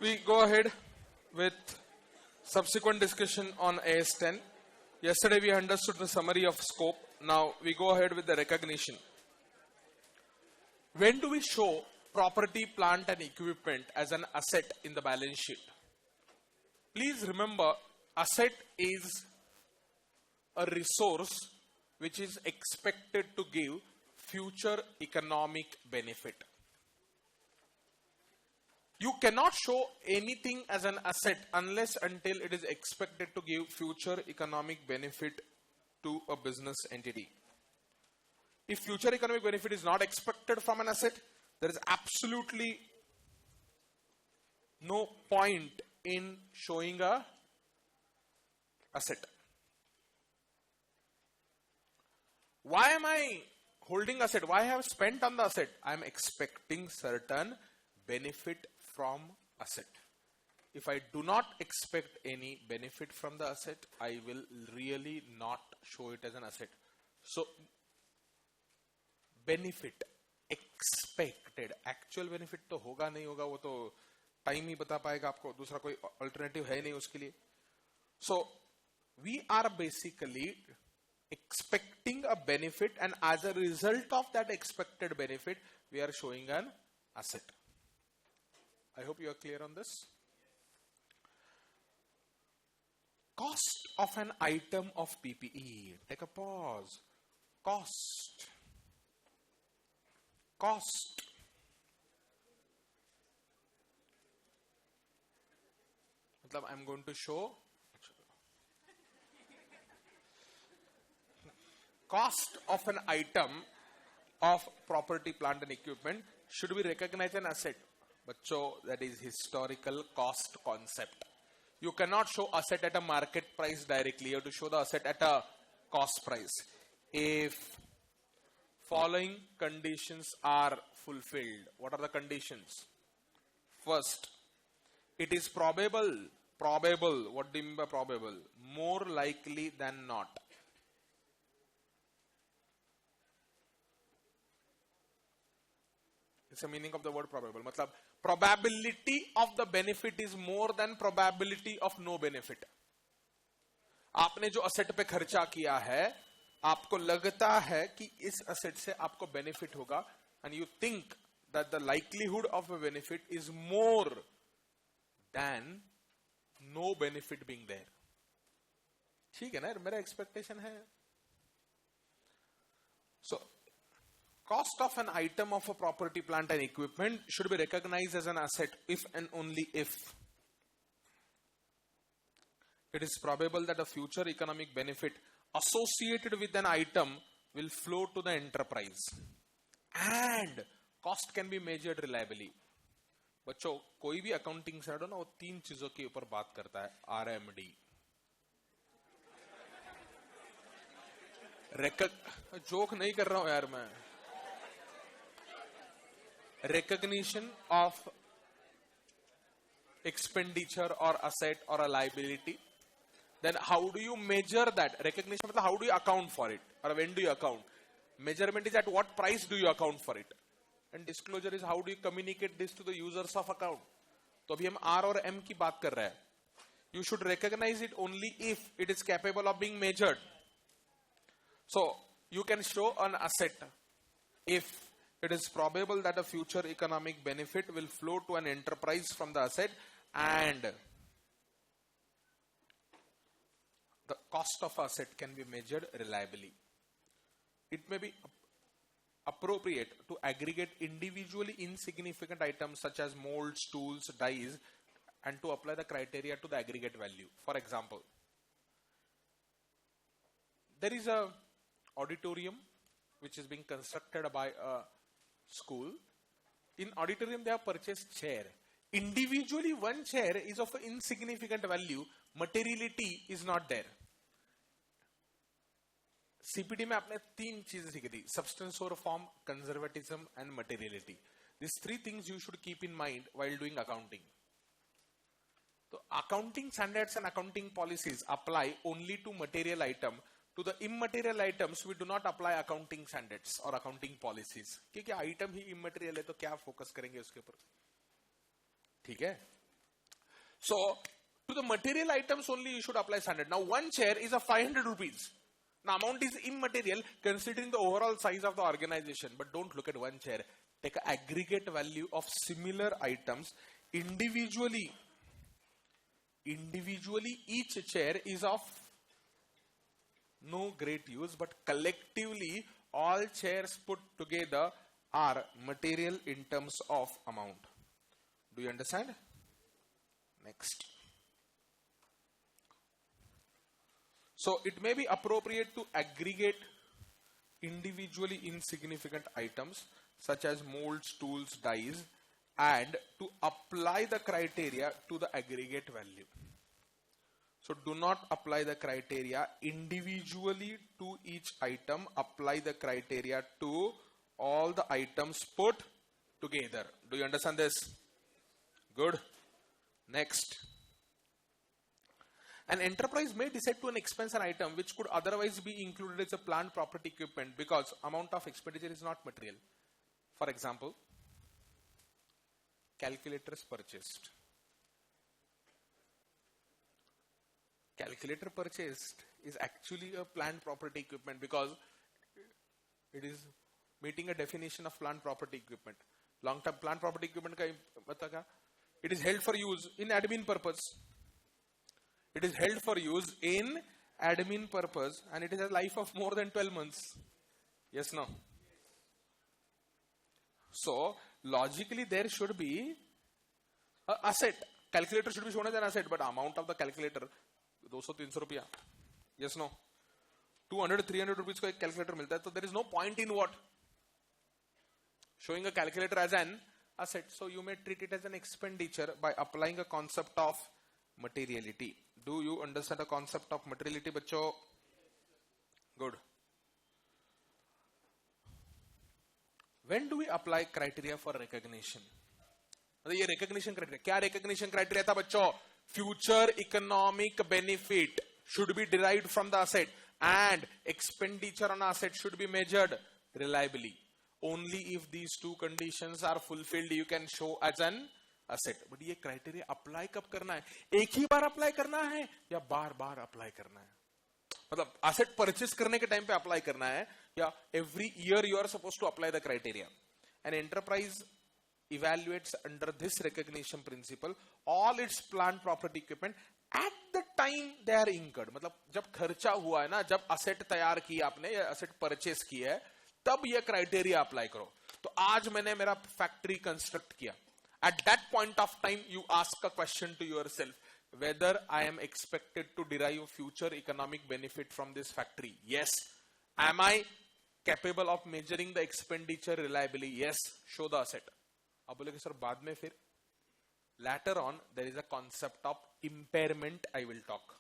We go ahead with subsequent discussion on AS10. Yesterday we understood the summary of scope. Now we go ahead with the recognition. When do we show property, plant and equipment as an asset in the balance sheet? Please remember, asset is a resource which is expected to give future economic benefit. You cannot show anything as an asset unless until it is expected to give future economic benefit to a business entity. If future economic benefit is not expected from an asset, there is absolutely no point in showing a asset. Why am I holding asset? Why have I spent on the asset? I am expecting certain benefit from asset. If I do not expect any benefit from the asset, I will really not show it as an asset. So, benefit expected, actual benefit तो होगा नहीं होगा, वो तो time ही बता पाएगा आपको, दूसरा कोई अल्टरनेटिव है नहीं उसके लिए. So, we are basically expecting a benefit, and as a result of that expected benefit, we are showing an asset. I hope you are clear on this. Cost of an item of PPE. Take a pause. Cost. मतलब I'm going to show cost of an item of property, plant and equipment should be recognized an asset. Bachcho, that is historical cost concept. You cannot show asset at a market price directly. You have to show the asset at a cost price. If following conditions are fulfilled, what are the conditions? First, it is probable, what do you mean by probable? More likely than not. It's the meaning of the word probable. मतलब probability of the benefit is more than probability of no benefit. आपने जो asset पे खर्चा किया है, आपको लगता है कि इस asset से आपको benefit होगा, and you think that the likelihood of a benefit is more than no benefit being there. ठीक है ना, मेरा expectation है. So, cost of an item of a property, plant and equipment should be recognized as an asset if and only if it is probable that a future economic benefit associated with an item will flow to the enterprise, and cost can be measured reliably. बच्चों, कोई भी accounting standard हो ना, वो तीन चीजों के ऊपर बात करता है. RMD, जोक नहीं कर रहा हूं यार मैं. Recognition of expenditure or asset or a liability. Then how do you measure that? Recognition, how do you account for it? Or when do you account? Measurement is at what price do you account for it? And disclosure is how do you communicate this to the users of account? तो अभी हम R और M की बात कर रहे हैं. You should recognize it only if it is capable of being measured. So you can show an asset if it is probable that a future economic benefit will flow to an enterprise from the asset, and the cost of asset can be measured reliably. It may be appropriate to aggregate individually insignificant items such as molds, tools, dies, and to apply the criteria to the aggregate value. For example, there is a auditorium which is being constructed by a school. In auditorium they have purchased chair. Individually one chair is of insignificant value. Materiality is not there. CPD में आपने तीन चीजें सीखी थी: substance over form, conservatism and materiality. These three things you should keep in mind while doing accounting. So accounting standards and accounting policies apply only to material item. To the immaterial items, we do not apply accounting standards or accounting policies. क्योंकि item ही immaterial है तो क्या focus करेंगे उसके ऊपर? ठीक है? So to the material items only you should apply standard. Now one chair is a 500 rupees. Now amount is immaterial considering the overall size of the organization, but don't look at one chair. Take an aggregate value of similar items individually. Individually each chair is of no great use, but collectively all chairs put together are material in terms of amount. Do you understand? Next. So it may be appropriate to aggregate individually insignificant items such as molds, tools, dies, and to apply the criteria to the aggregate value. So do not apply the criteria individually to each item. Apply the criteria to all the items put together. Do you understand this? Good. Next. An enterprise may decide to expense an item which could otherwise be included as a plant, property, equipment because amount of expenditure is not material. For example, calculators purchased. Calculator purchased is actually a plant, property, equipment because it is meeting a definition of plant, property, equipment. Long-term plant, property, equipment ka matlab kya? It is held for use in admin purpose. It is held for use in admin purpose and it is a life of more than 12 months. Yes, no? So, logically there should be an asset. Calculator should be shown as an asset, but amount of the calculator 200-300 रुपया. Yes, no? 200-300 rupees का एक calculator मिलता है, so there is no point in what? Showing a calculator as an asset. So you may treat it as an expenditure by applying a concept of materiality. Do you understand the concept of materiality, बच्चों? Good. When do we apply criteria for recognition? ये recognition criteria. क्या recognition criteria था बच्चों? Future economic benefit should be derived from the asset and expenditure on asset should be measured reliably. Only if these two conditions are fulfilled you can show as an asset. But ये criteria apply कब करना है? एक ही बार apply करना है या बार बार apply करना है? मतलब asset purchase करने के time पे apply करना है या every year you are supposed to apply the criteria? An enterprise evaluates under this recognition principle all its plant, property, equipment at the time they are incurred. मतलब जब खर्चा हुआ है ना, जब asset तैयार की आपने या asset purchase की है, तब ये criteria apply करो. तो आज मैंने मेरा factory construct किया. At that point of time you ask a question to yourself whether I am expected to derive future economic benefit from this factory. Yes. Am I capable of measuring the expenditure reliably? Yes. Show the asset. अब बोले sir बाद में फिर later on there is a concept of impairment I will talk.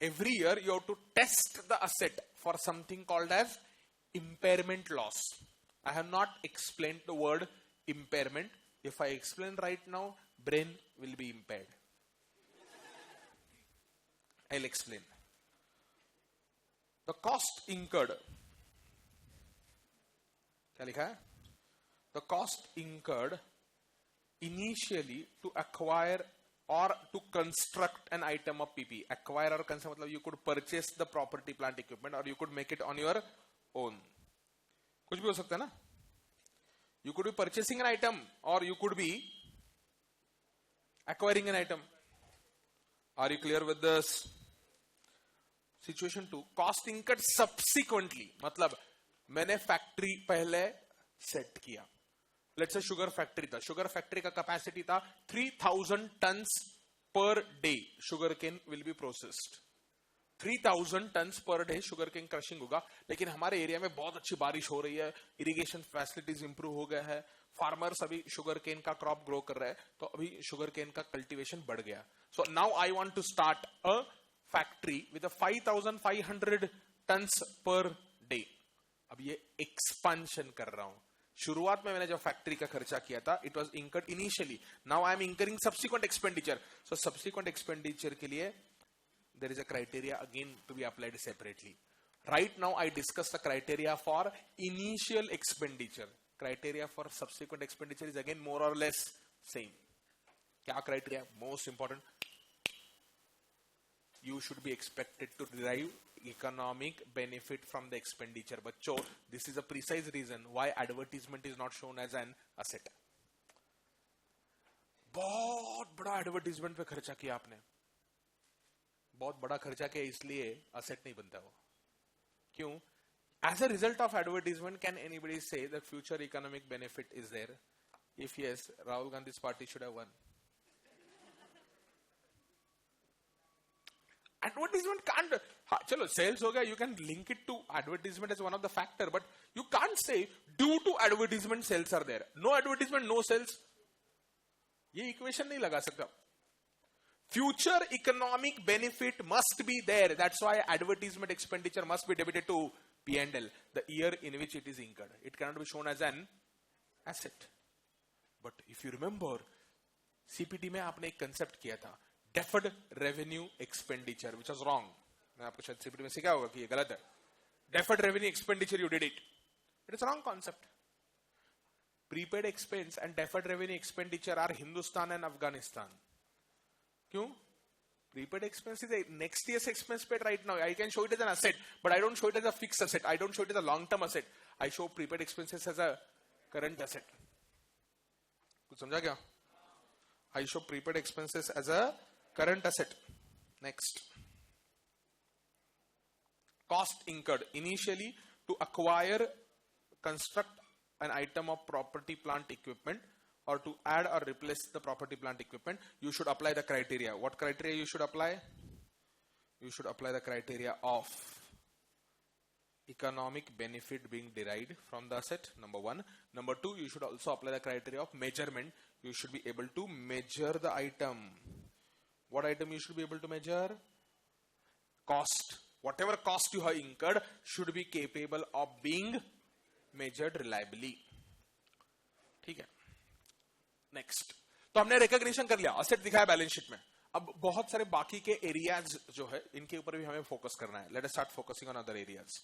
Every year you have to test the asset for something called as impairment loss. I have not explained the word impairment. If I explain right now, brain will be impaired. I'll explain. The cost incurred. क्या लिखा है? The cost incurred initially to acquire or to construct an item of PP. Acquire or construct मतलब you could purchase the property, plant, equipment, or you could make it on your own. कुछ भी हो सकता है ना? You could be purchasing an item or you could be acquiring an item. Are you clear with this? Situation 2. Cost incurred subsequently. मतलब मैंने factory पहले set किया. Let's say sugar factory था. Sugar factory का capacity था 3000 tons per day. Sugarcane will be processed. 3000 tons per day sugarcane crushing होगा. लेकिन हमारे एरिया में बहुत अच्छी बारिश हो रही है, irrigation facilities improve हो गया है, farmers अभी sugarcane का crop grow कर रहे हैं, तो अभी sugarcane का cultivation बढ़ गया. So now I want to start a factory with a 5500 tons per day. अब ये expansion कर रहा हूँ. शुरुआत में मैंने जब फैक्ट्री का खर्चा किया था, it was incurred initially. Now I am incurring subsequent expenditure. So subsequent expenditure के लिए there is a criteria again to be applied separately. Right now I discuss the criteria for initial expenditure. Criteria for subsequent expenditure is again more or less same. क्या criteria? Most important, you should be expected to derive economic benefit from the expenditure. बच्चों, this is a precise reason why advertisement is not shown as an asset. बहुत बड़ा advertisement पे खर्चा किया आपने, बहुत बड़ा खर्चा किया, इसलिए असेट नहीं बनता वो. क्यों? As a result of advertisement, can anybody say that future economic benefit is there? If yes, Rahul Gandhi's party should have won. Advertisement can't, chalo, sales ho gaya, you can link it to advertisement as one of the factor, but you can't say due to advertisement sales are there. No advertisement, no sales. ये equation नहीं लगा सकता. Future economic benefit must be there. That's why advertisement expenditure must be debited to P&L, the year in which it is incurred. It cannot be shown as an asset. But if you remember, CPT में आपने एक concept किया था, deferred revenue expenditure, which was wrong. मैं आपको शायद CPT में सिखाया होगा कि ये गलत है. Deferred revenue expenditure, you did it. It is a wrong concept. Prepaid expense and deferred revenue expenditure are Hindustan and Afghanistan. क्यों? Prepaid expense is a next year's expense paid right now. I can show it as an asset, but I don't show it as a fixed asset. I don't show it as a long-term asset. I show prepaid expenses as a current asset. कुछ समझा क्या? I show prepaid expenses as a current asset. Next. Cost incurred initially to acquire, construct an item of property, plant, equipment, or to add or replace the property, plant, equipment. You should apply the criteria. What criteria you should apply? You should apply the criteria of economic benefit being derived from the asset, number one. Number two, you should also apply the criteria of measurement. You should be able to measure the item. What item you should be able to measure? Cost. Whatever cost you have incurred should be capable of being measured reliably. ठीक है. Next. तो हमने recognition कर लिया, asset दिखाया balance sheet में. अब बहुत सारे बाकी के एरियाज जो है इनके ऊपर भी हमें फोकस करना है. Let us start focusing on other areas.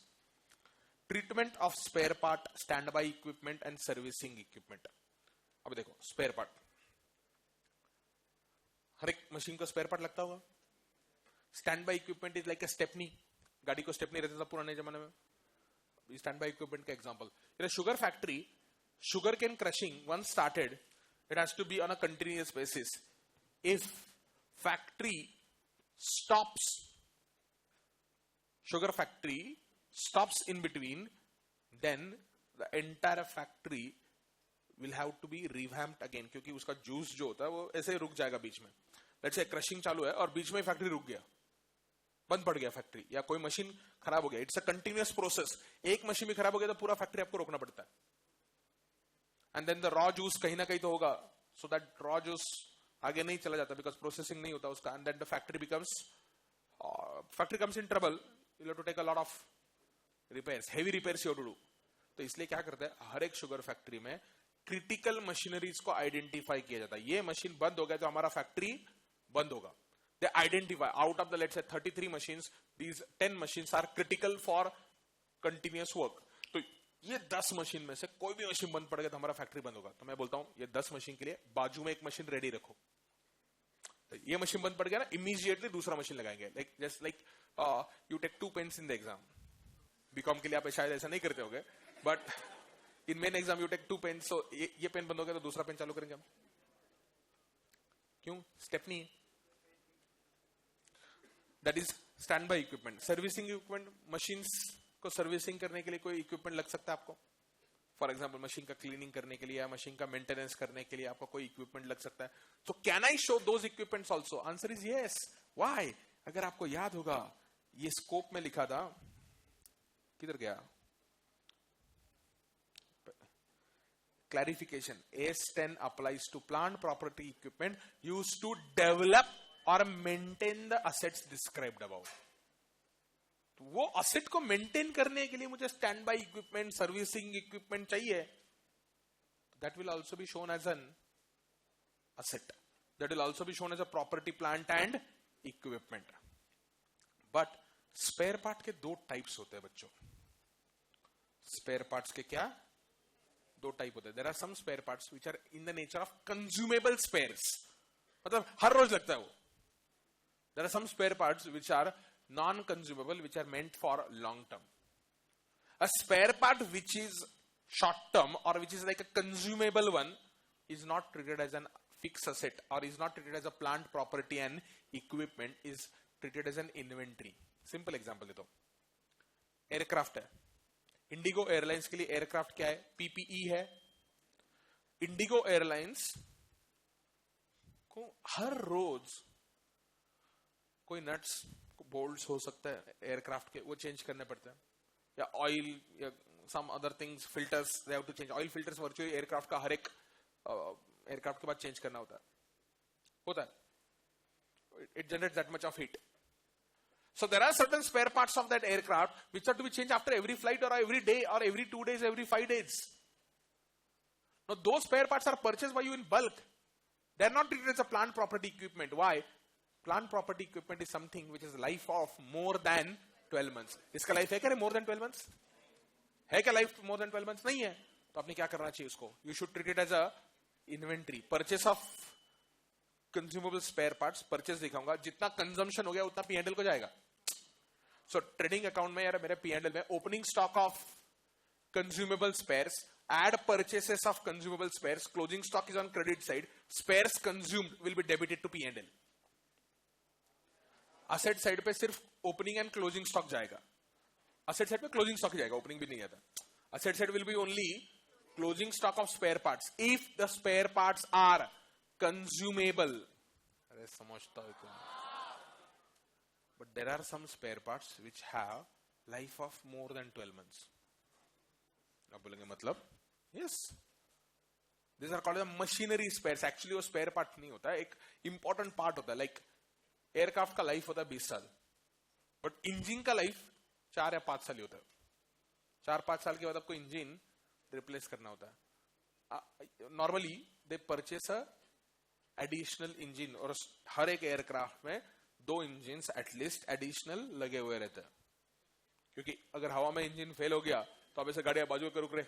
Treatment of spare part, stand by equipment and servicing equipment. अब देखो, स्पेयर पार्ट, हर एक मशीन को स्पेयर पार्ट लगता होगा. Stand by equipment is like a stepney. गाड़ी को स्टेपनी रहता था पुराने जमाने में. स्टैंड बाय इक्विपमेंट का example, in a sugar factory, sugar cane crushing once started, it has to be on a continuous basis. If factory stops, sugar factory stops in between, then the entire factory will have to be revamped again, क्योंकि उसका juice जो होता है वो ऐसे रुक जाएगा बीच में. लेट्स से क्रशिंग चालू है और बीच में फैक्ट्री रुक गया, बंद पड़ गया फैक्ट्री, या कोई मशीन खराब हो गया. It's a continuous process. एक मशीन भी खराब हो गया तो पूरा फैक्ट्री आपको रोकना पड़ता है. And then the raw juice कहीं ना कहीं तो होगा, सो दैट रॉ जूस आगे नहीं चला जाता बिकॉज प्रोसेसिंग नहीं होता उसका. And then the factory comes in trouble. You have to take a lot of repairs, heavy repairs you have to do. तो इसलिए क्या करते हैं, हर एक शुगर फैक्ट्री में क्रिटिकल मशीनरीज को आइडेंटिफाई किया जाता है. ये मशीन बंद हो गया तो हमारा फैक्ट्री बंद होगा. They identify out of the, let's say, 33 machines, these 10 machines are critical for continuous work. तो ये 10 मशीन में से कोई भी मशीन बंद पड़ गया तो हमारा फैक्ट्री बंद होगा. तो मैं बोलता हूं ये 10 मशीन के लिए बाजू में एक मशीन रेडी रखो. तो ये मशीन बंद पड़ गया ना, इमीडिएटली दूसरा मशीन लगाएंगे. Like just like you take 2 pens in the exam. BCom के लिए आप शायद ऐसा नहीं करते होगे, but in main exam you take 2 pens. So ये पेन बंद हो गया तो दूसरा पेन चालू करेंगे हम. क्यों? Stepney. That is stand by equipment. Servicing equipment, machines को सर्विसिंग करने के लिए कोई इक्विपमेंट लग सकता है आपको. फॉर एग्जांपल मशीन का क्लीनिंग करने के लिए या मशीन का मेंटेनेंस करने के लिए आपको कोई इक्विपमेंट लग सकता है. So can I show those equipments also? Answer is yes. Why? अगर आपको याद होगा ये स्कोप में लिखा था, किधर गया clarification. AS10 applies to plant, property, equipment used to develop और maintain the assets described about. तो वो असेट को मेंटेन करने के लिए मुझे stand by equipment, servicing equipment चाहिए. That will also be shown as an asset. That will also be shown as a property, plant and equipment. But spare part के 2 types होते हैं बच्चों. स्पेयर पार्ट्स के क्या 2 टाइप होते हैं. There are some spare parts which are in the nature of consumable spares. मतलब हर रोज लगता है वो. There are some spare parts which are non-consumable, which are meant for long term. A spare part which is short term or which is like a consumable one is not treated as an fixed asset or is not treated as a plant property and equipment, is treated as an inventory. Simple example देता हूं. Aircraft है. Indigo airlines के लिए aircraft क्या है? PPE है. Indigo airlines को हर रोज कोई नट्स बोल्ट्स हो सकता है एयरक्राफ्ट के, वो चेंज करने पड़ते हैं, या ऑयल या some other things, filters they have to change. Oil filters virtually aircraft का हर एक एयरक्राफ्ट के बाद चेंज करना होता है. It generates that much of heat. So there are certain spare parts of that aircraft which are to be changed after every flight or every day or every 2 days, every 5 days. Now those spare parts are purchased by you in bulk. They are not treated as a plant property equipment. Why? Plant property equipment is something which is life of more than 12 months. इसका life है क्या more than 12 months? है क्या life more than 12 months? नहीं है. तो आपने क्या करना चाहिए उसको? You should treat it as a inventory. Purchase of consumable spare parts, purchase दिखाऊंगा, जितना consumption हो गया उतना P&L को जाएगा. So trading account में यार मेरे P&L में opening stock of consumable spares, add purchases of consumable spares, closing stock is on credit side, spares consumed will be debited to P&L. Asset side पे सिर्फ opening and closing stock जाएगा. Asset side पे closing stock ही जाएगा, opening भी नहीं आता. Asset side will be only closing stock of spare parts. If the spare parts are consumable. अरे समझता है क्या? But there are some spare parts which have life of more than 12 months. आप बोलेंगे मतलब? Yes. These are called the machinery spares. Actually वो spare part नहीं होता है, एक important part होता है. Like aircraft का life होता है 20 साल. But engine का life 4 या 5 साल ही होता है. 4-5 साल के बाद आपको engine replace करना होता है. Normally they purchase a additional engine, और हर एक एयरक्राफ्ट में 2 इंजिन एटलीस्ट एडिशनल लगे हुए रहते हैं, क्योंकि अगर हवा में इंजन फेल हो गया तो अब ऐसे गाड़ियां बाजू के रुक रहे,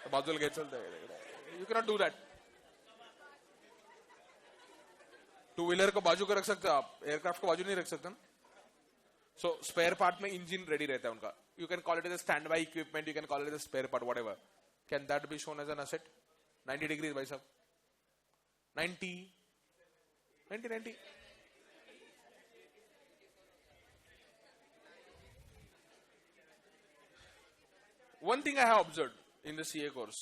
तो बाजू लगे चलते हैं. You can not do that. 2 wheeler को बाजू को रख सकते हो आप, एयरक्राफ्ट को बाजू नहीं रख सकते ना. सो स्पेयर पार्ट में इंजन रेडी रहता है उनका. You can call it as stand by equipment, you can call it as spare part, whatever. Can that be shown as an asset? 90 degrees भाई साहब. 90. One thing I have observed in the CA course,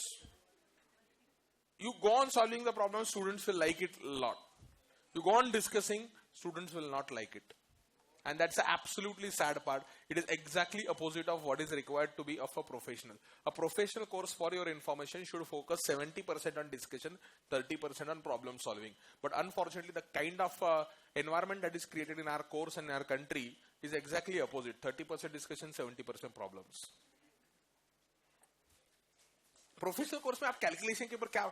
you go on solving the problem, students will like it a lot. You go on discussing, students will not like it. And that's the absolutely sad part. It is exactly opposite of what is required to be of a professional. A professional course, for your information, should focus 70% on discussion, 30% on problem solving. But unfortunately, the kind of environment that is created in our course and in our country is exactly opposite. 30% discussion, 70% problems. Professional course में आप calculation के ऊपर क्या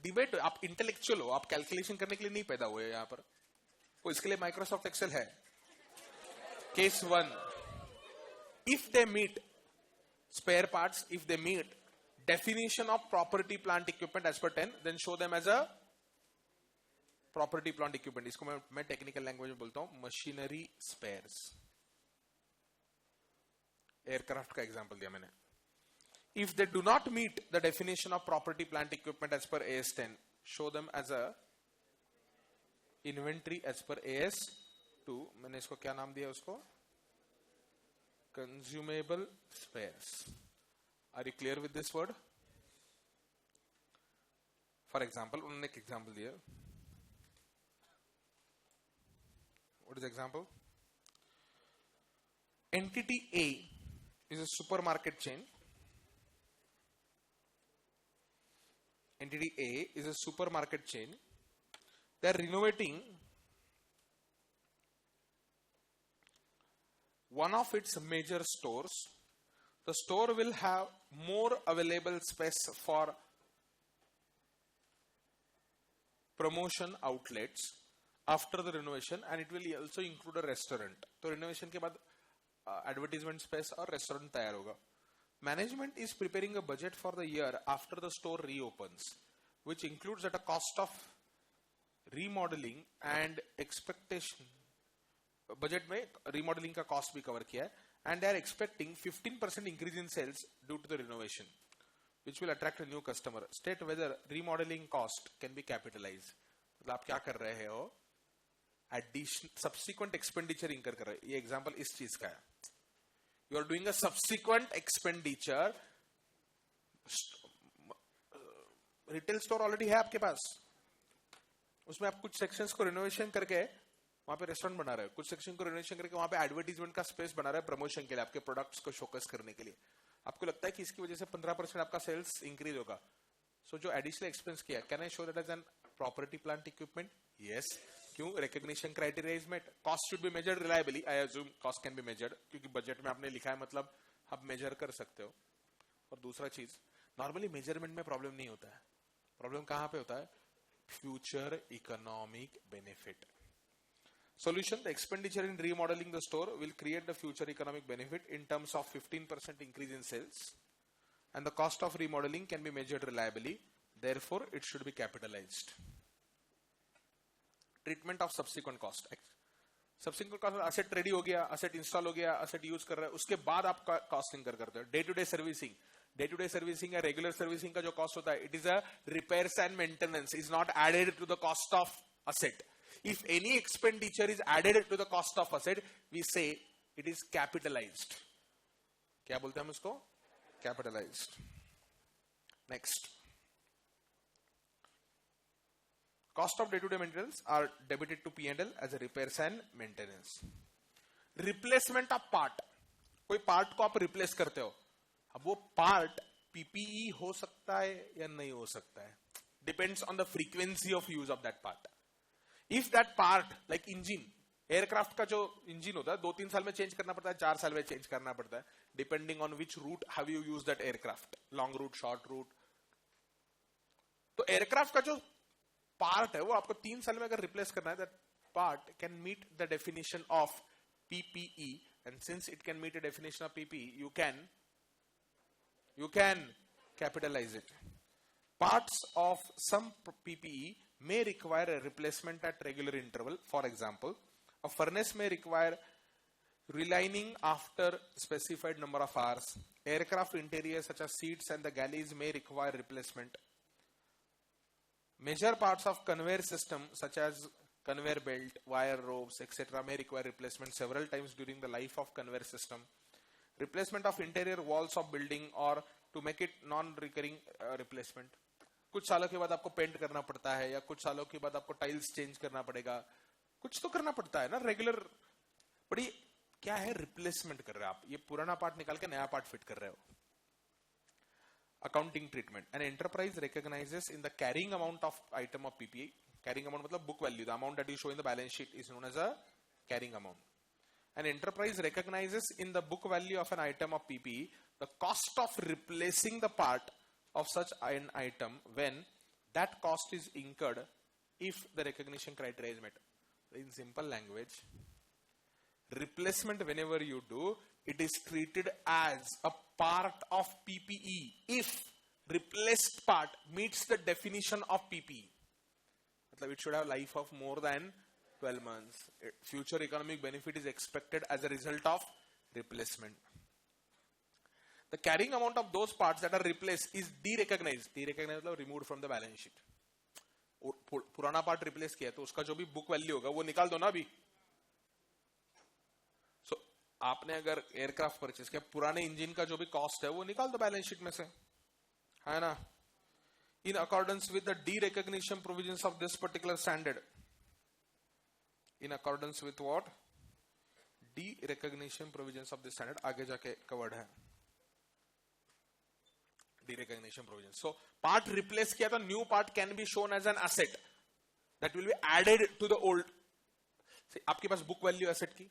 debate, आप intellectual हो, आप calculation करने के लिए नहीं पैदा हुए यहाँ पर. वो इसके लिए माइक्रोसॉफ्ट एक्सेल है. Case 1, if they meet spare parts, if they meet definition of property plant equipment as per 10, then show them as a property plant equipment. इसको मैं टेक्निकल लैंग्वेज में बोलता हूं मशीनरी स्पेयर्स. एयरक्राफ्ट का example दिया मैंने. If they do not meet the definition of property plant equipment as per AS10, show them as a inventory as per AS2. मैंने इसको क्या नाम दिया उसको? Consumable spares. Are you clear with this word? For example, उन्होंने एक example दिया. What is the example? Entity A is a supermarket chain. Entity A is a supermarket chain. They are renovating one of its major stores. The store will have more available space for promotion outlets after the renovation, and it will also include a restaurant. तो renovation के बाद advertisement space और restaurant तैयार होगा. Management is preparing a budget for the year after the store reopens. which includes at a cost of remodeling and expectation. Budget में remodeling का cost भी cover किया है, and they are expecting 15% increase in sales due to the renovation, which will attract a new customer. State whether remodeling cost can be capitalized. मतलब आप क्या कर रहे हो? Addition, subsequent expenditure incur कर रहे हो. ये example इस चीज का है. You are doing a subsequent expenditure. Retail store already है आपके पास, उसमें आप कुछ सेक्शंस को रिनोवेशन करके वहां पे रेस्टोरेंट बना रहे हो, कुछ सेक्शन को रिनोवेशन करके वहां पे एडवर्टाइजमेंट का स्पेस बना रहे हो प्रमोशन के लिए, आपके प्रोडक्ट्स को शोकेस करने के लिए. आपको लगता है कि इसकी वजह से 15% आपका सेल्स इंक्रीज होगा. सो जो एडिशनल एक्सपेंस किया, can I show that as an property plant equipment? Yes. क्यों? Recognition criteria is met. Cost should be measured reliably. I assume cost can be measured, क्योंकि बजट में आपने लिखा है, मतलब आप मेजर कर सकते हो. और दूसरा चीज, नॉर्मली मेजरमेंट में प्रॉब्लम नहीं होता है. प्रॉब्लम कहां पे होता है? Future economic benefit. Solution: the expenditure in remodeling the store will create the future economic benefit in terms of 15% increase in sales, and the cost of remodeling can be measured reliably. Therefore, it should be capitalized. Treatment of subsequent cost. Subsequent cost, asset ready हो गया, asset install हो गया, asset use कर रहे हैं, उसके बाद आप cost incur करते हो. Day to day servicing. Day to day servicing या regular servicing का जो cost होता है, it is a repairs and maintenance, is not added to the cost of asset. If any expenditure is added to the cost of asset, we say it is capitalized. क्या बोलते हैं हम इसको? Capitalized. Next. Cost of day-to-day maintenance are debited to P&L as a repairs and maintenance. Replacement of part. कोई part को आप replace करते हो, अब वो part PPE हो सकता है या नहीं हो सकता है. Depends on the frequency of use of that part. If that part, like engine, aircraft का जो इंजन होता है 2-3 साल में चेंज करना पड़ता है, 4 साल में चेंज करना पड़ता है, depending on which route have you used that aircraft, long route, short route. तो एयरक्राफ्ट का जो पार्ट है वो आपको 3 साल में अगर रिप्लेस करना है, that part can meet the definition of PPE, and since it can meet the definition of PPE, you can capitalize it. Parts of some PPE may require a replacement at regular interval. For example, a furnace may require relining after specified number of hours. Aircraft interiors such as seats and the galleys may require replacement. Major parts of conveyor system such as conveyor belt, wire ropes, etc. may require replacement several times during the life of conveyor system. Replacement of interior walls of building or to make it non-recurring replacement. कुछ सालों के बाद आपको paint करना पड़ता है, या कुछ सालों के बाद आपको टाइल्स चेंज करना पड़ेगा, कुछ तो करना पड़ता है ना रेगुलर. बड़ी क्या है, रिप्लेसमेंट कर रहे हो आप, ये पुराना पार्ट निकाल के नया पार्ट फिट कर रहे हो. Accounting treatment. An enterprise recognizes in the carrying amount of item of PPE. Carrying amount मतलब book value, the amount that you show in the balance sheet is known as a carrying amount. An enterprise recognizes in the book value of an item of PPE the cost of replacing the part of such an item when that cost is incurred if the recognition criteria is met. In simple language, replacement whenever you do, it is treated as a part of PPE if replaced part meets the definition of PPE. It should have life of more than 12 months. Future economic benefit is expected as a result of replacement. The carrying amount of those parts that are replaced is derecognized. Derecognized मतलब removed from the balance sheet. पुराना part replace किया तो उसका जो भी book value होगा वो निकाल दो ना अभी. So, आपने अगर एयरक्राफ्ट परचेस किया, पुराने इंजन का जो भी कॉस्ट है वो निकाल दो बैलेंस शीट में से, है ना. In accordance with the derecognition provisions of this particular standard. In accordance with what? Derecognition provisions of this standard. आगे जाके covered है. Derecognition provisions. So, part replace किया तो new part can be shown as an asset that will be added to the old. See, आपके पास book value asset की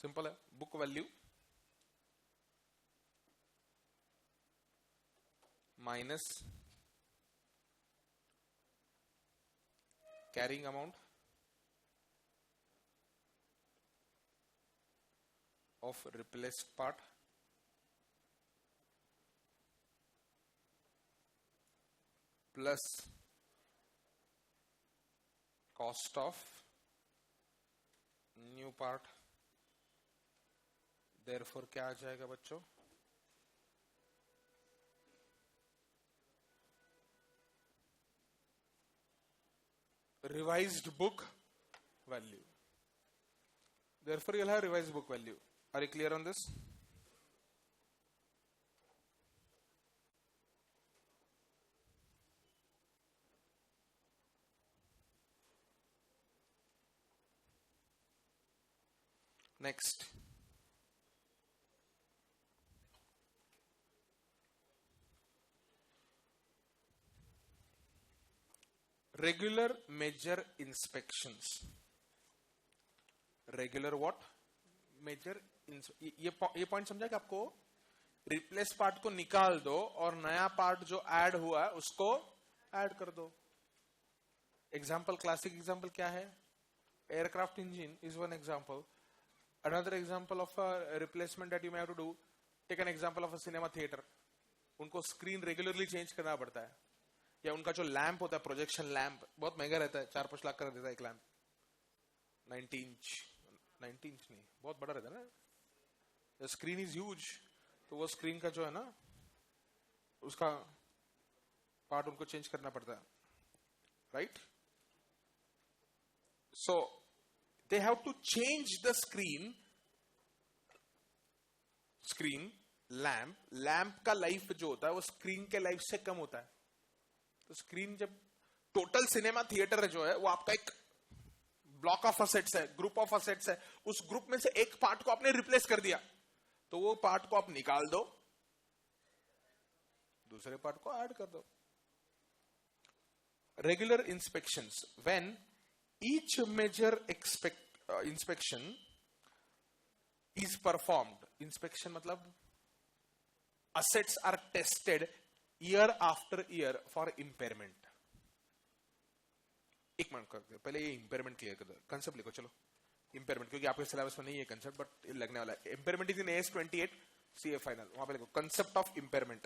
simple है. Book value minus carrying amount of replaced part plus cost of new part. Therefore क्या आ जाएगा बच्चों? Revised book value. Therefore you'll have revised book value. Are you clear on this? Next. Regular major inspections. Regular what? Major ये point समझा कि आपको replace part को निकाल दो और नया पार्ट जो ऐड हुआ है उसको ऐड कर दो. एग्जाम्पल, क्लासिक एग्जाम्पल क्या है? Aircraft engine is one example. Another example of a replacement that you may have to do, take an example of a cinema theater. उनको स्क्रीन रेगुलरली चेंज करना पड़ता है, या उनका जो लैंप होता है, प्रोजेक्शन लैंप, बहुत महंगा रहता है, 4-5 लाख का देता है एक लैंप. 90 इंच नहीं, बहुत बड़ा रहता है ना. द स्क्रीन इज ह्यूज, तो वो स्क्रीन का जो है ना, उसका पार्ट उनको चेंज करना पड़ता है, right? So they have to change the screen lamp का लाइफ जो होता है वो स्क्रीन के लाइफ से कम होता है. तो स्क्रीन, जब टोटल सिनेमा थिएटर जो है वो आपका एक ब्लॉक ऑफ असेट्स है, ग्रुप ऑफ असेट्स है. उस ग्रुप में से एक पार्ट को आपने रिप्लेस कर दिया, तो वो पार्ट को आप निकाल दो, दूसरे पार्ट को ऐड कर दो. Regular inspections, when each major inspection is performed. Inspection मतलब assets are tested year after year for impairment. एक मिनट करते पहले ये impairment क्लियर कर दो. कंसेप्ट लिखो चलो. impairment, क्योंकि आपके सिलेबस में नहीं है कंसेप्ट, बट लगने वाला है. impairment is in AS 28 CA final. वहां पे लिखो concept of impairment.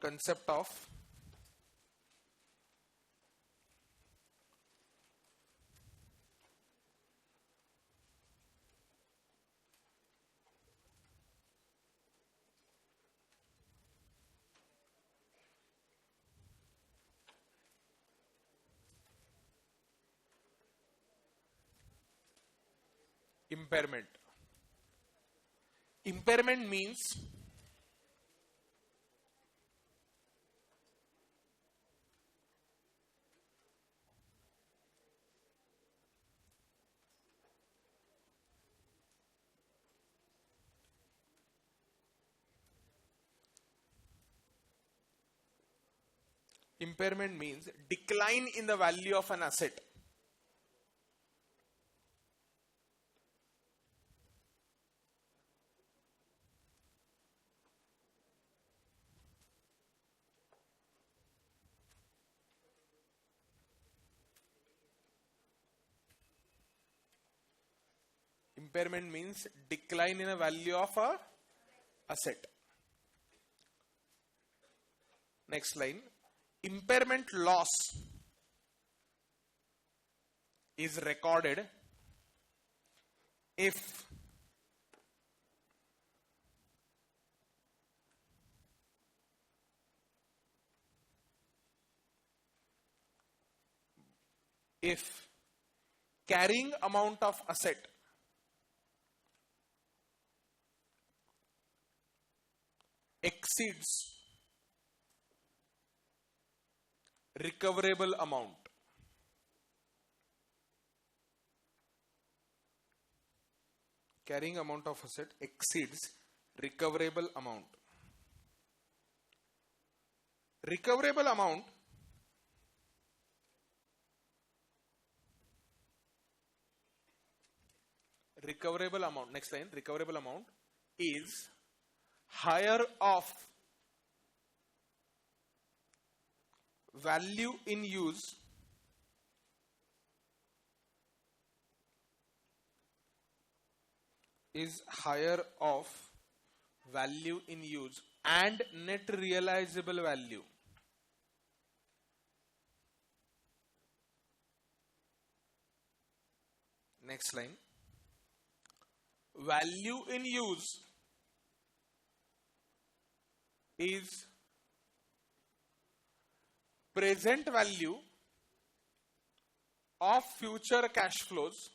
Concept of impairment. Impairment means decline in the value of an asset. Impairment means decline in a value of a asset. Next line. Impairment loss is recorded if carrying amount of asset exceeds recoverable amount. Carrying amount of asset exceeds recoverable amount. Recoverable amount next line, recoverable amount is higher of value in use is higher of value in use and net realizable value. Next line. Value in use is present value of future cash flows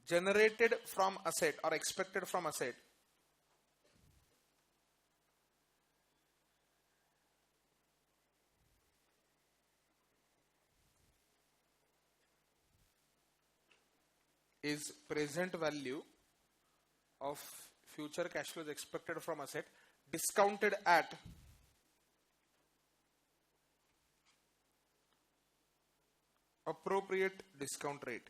generated from asset or expected from asset is present value of future cash flows expected from asset discounted at appropriate discount rate.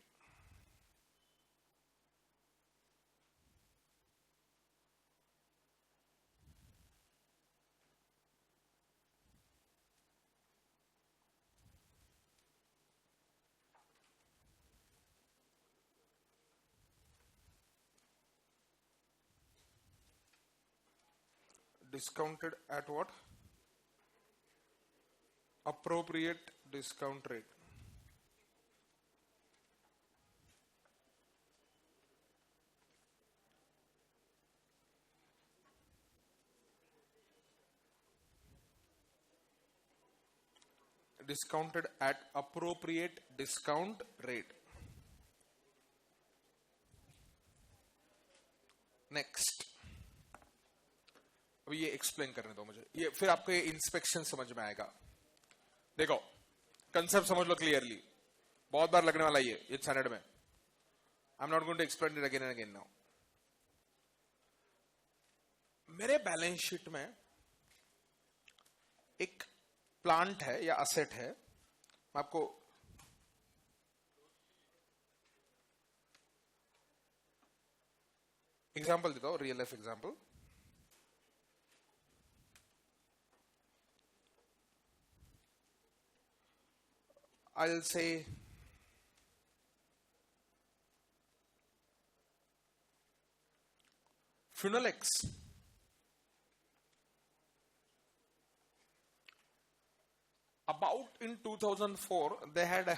Discounted at what? Appropriate discount rate. Discounted at appropriate discount rate. Next. अभी ये explain करने दो मुझे, ये फिर आपको ये inspection समझ में आएगा. देखो कंसेप्ट समझ लो क्लियरली, बहुत बार लगने वाला ये स्टैंडर्ड में. I am not going to explain it again and again now. मेरे बैलेंस शीट में एक प्लांट है या असेट है. मैं आपको एग्जांपल देता हूं, real life example. I'll say Funelex about in 2004 they had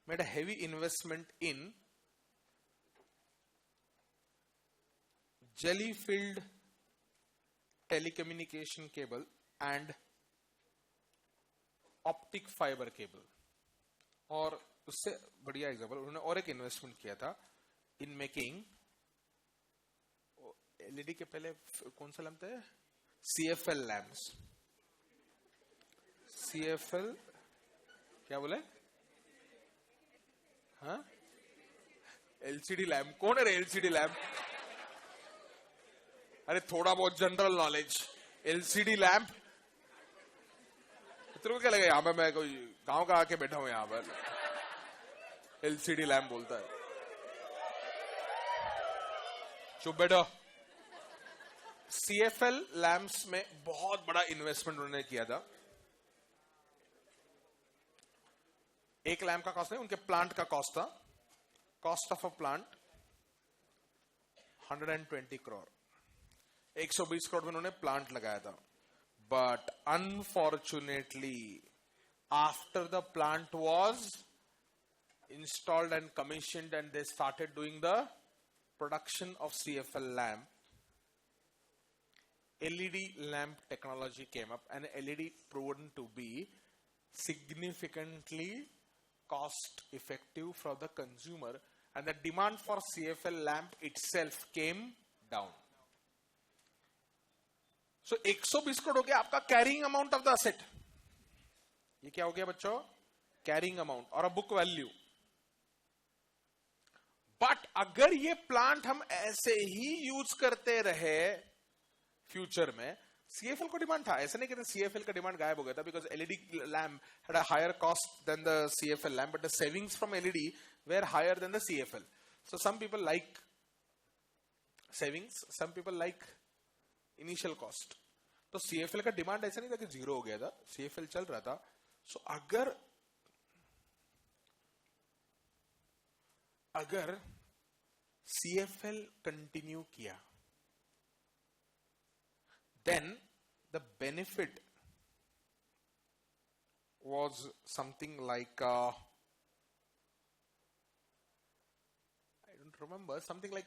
made a heavy investment in jelly filled telecommunication cable and optic fiber cable. और उससे बढ़िया एग्जांपल उन्होंने और एक इन्वेस्टमेंट किया था इन मेकिंग एलईडी के पहले कौन सा लैंप है, सीएफएल लैंप्स. सीएफएल क्या बोले? हाँ, एलसीडी लैंप. कौन है रे एलसीडी लैंप? अरे थोड़ा बहुत जनरल नॉलेज. एलसीडी लैंप तेरे को क्या लगा यहां पे मैं कोई गांव का आके बैठा हूं यहां पर? एलसीडी लैंप बोलता है. चुप बैठो. सीएफएल लैंप्स में बहुत बड़ा इन्वेस्टमेंट उन्होंने किया था. एक लैंप का कॉस्ट नहीं, उनके प्लांट का कॉस्ट था. Cost of a plant 120 crore. 120 crore में उन्होंने प्लांट लगाया था. But unfortunately, after the plant was installed and commissioned and they started doing the production of CFL lamp, LED lamp technology came up and LED proven to be significantly cost effective for the consumer and the demand for CFL lamp itself came down. So 120 crore हो गया आपका carrying amount of the asset. ये क्या हो गया बच्चों? Carrying amount और a book value. But अगर ये प्लांट हम ऐसे ही यूज करते रहे फ्यूचर में, सीएफएल को डिमांड था. ऐसा नहीं कि सीएफएल का डिमांड गायब हो गया था because LED lamp had a higher cost than the CFL lamp, but the savings from LED were higher than the CFL. So some people like savings, some people like initial cost. तो CFL का demand ऐसा नहीं था कि zero हो गया था, CFL चल रहा था. सो अगर CFL कंटिन्यू किया, then the benefit was something like I don't remember, something like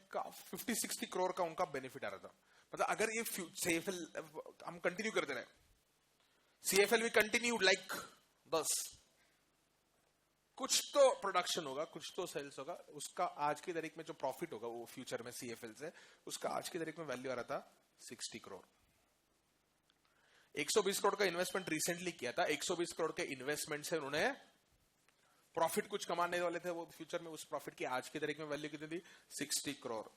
50-60 crore का उनका बेनिफिट आ रहा था. मतलब अगर ये CFL हम कंटिन्यू करते रहे, CFL भी कंटिन्यू लाइक बस कुछ तो प्रोडक्शन होगा, कुछ तो सेल्स होगा, उसका आज की तारीख में जो प्रॉफिट होगा वो फ्यूचर में CFL से, उसका आज की तारीख में वैल्यू आ रहा था 60 करोड़. 120 करोड़ का इन्वेस्टमेंट रिसेंटली किया था. 120 करोड़ के इन्वेस्टमेंट से उन्होंने प्रॉफिट कुछ कमाने वाले थे वो फ्यूचर में. उस प्रॉफिट की आज की तारीख में वैल्यू कितनी थी? 60 crore.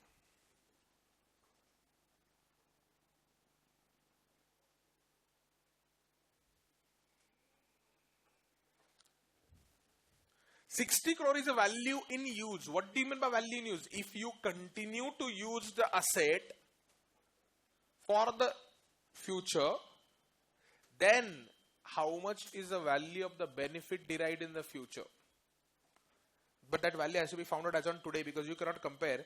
$60 crore is a value in use. What do you mean by value in use? If you continue to use the asset for the future, then how much is the value of the benefit derived in the future? But that value has to be found out as on today, because you cannot compare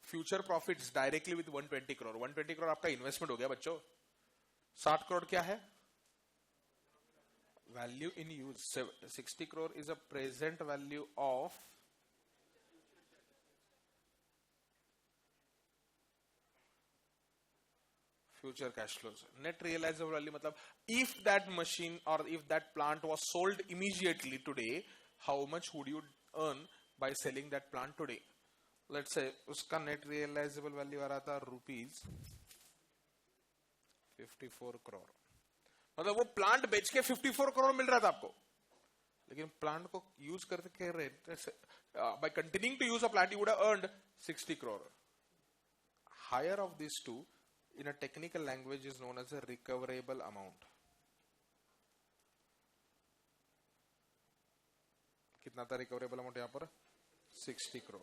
future profits directly with 120 crore. 120 crore आपका investment हो गया बच्चों. 60 करोड़ क्या है? Value in use. 60 crore is a present value of future cash flows. Net realizable value मतलब if that machine or if that plant was sold immediately today, how much would you earn by selling that plant today? Let's say उसका net realizable value आ रहा था rupees 54 crore. मतलब वो plant बेच के 54 करोड़ मिल रहा था आपको, लेकिन प्लांट को यूज करके by continuing to use a plant you would have earned 60 crore. Higher of this two in a technical language is known as a recoverable amount. कितना था रिकवरेबल अमाउंट यहां पर? 60 crore.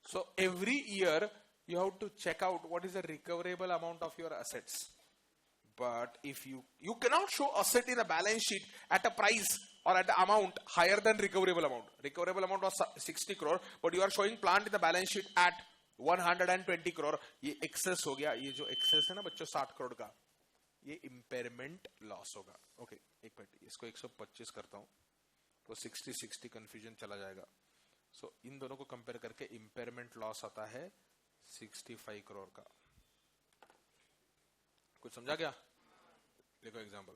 So every year you have to check out what is the recoverable amount of your assets. But if you cannot show asset in a balance sheet at a price or at an amount higher than recoverable amount. Recoverable amount was 60 crore, but you are showing plant in the balance sheet at 120 crore. ये excess हो गया. ये जो excess है ना बच्चों 60 करोड़ का, ये impairment loss होगा. Okay, एक मिनट, इसको 125 करता हूँ तो 60-60 confusion चला जाएगा. So इन दोनों को कंपेयर करके impairment loss आता है 65 करोड़ का. कुछ समझा क्या? देखो example.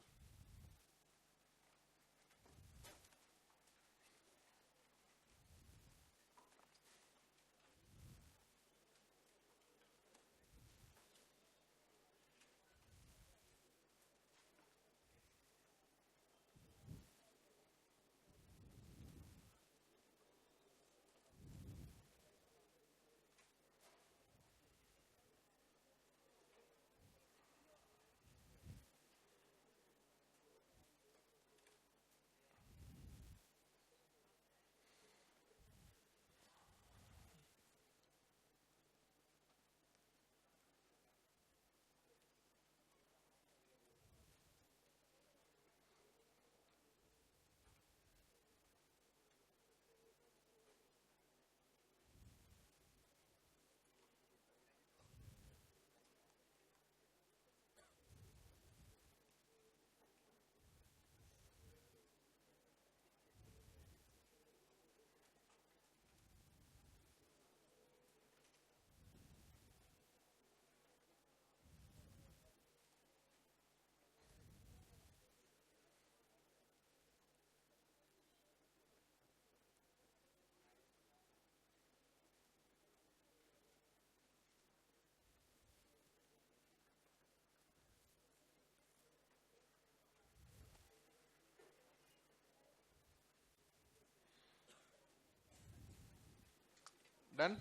Done?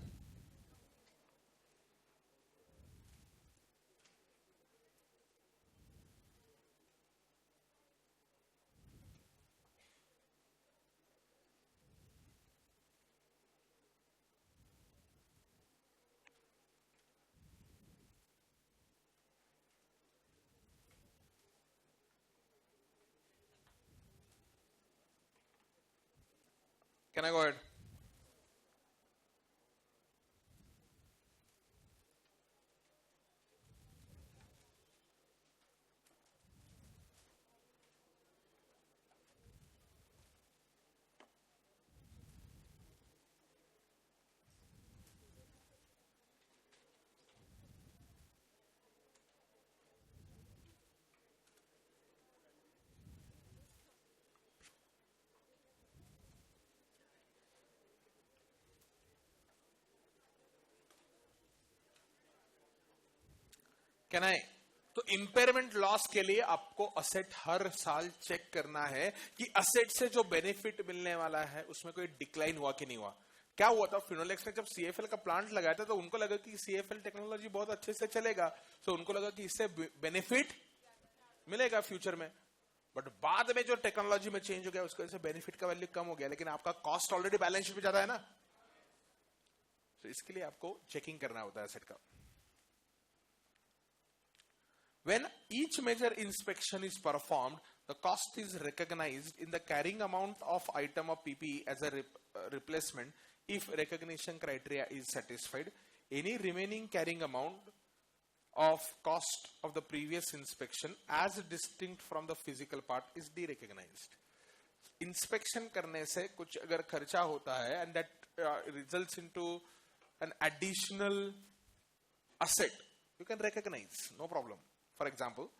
Can I go ahead? Can I? तो इंपेयरमेंट लॉस के लिए आपको असेट हर साल चेक करना है कि असेट से जो बेनिफिट मिलने वाला है उसमें कोई डिक्लाइन हुआ कि नहीं हुआ. क्या हुआ था, फिनोलेक्स ने जब सीएफएल का प्लांट लगाया था तो उनको लगा कि सीएफएल टेक्नोलॉजी बहुत अच्छे से चलेगा, तो उनको लगा कि इससे बेनिफिट मिलेगा फ्यूचर में. बट बाद में जो टेक्नोलॉजी में चेंज हो गया उसकी वजह से बेनिफिट का वैल्यू कम हो गया, लेकिन आपका कॉस्ट ऑलरेडी बैलेंस शीट में ज्यादा है ना. तो इसके लिए आपको चेकिंग करना होता है एसेट का. When each major inspection is performed, the cost is recognized in the carrying amount of item of PPE as a replacement if recognition criteria is satisfied. Any remaining carrying amount of cost of the previous inspection as distinct from the physical part is de-recognized. Inspection करने से कुछ अगर खर्चा होता है and that results into an additional asset, you can recognize, no problem. For example,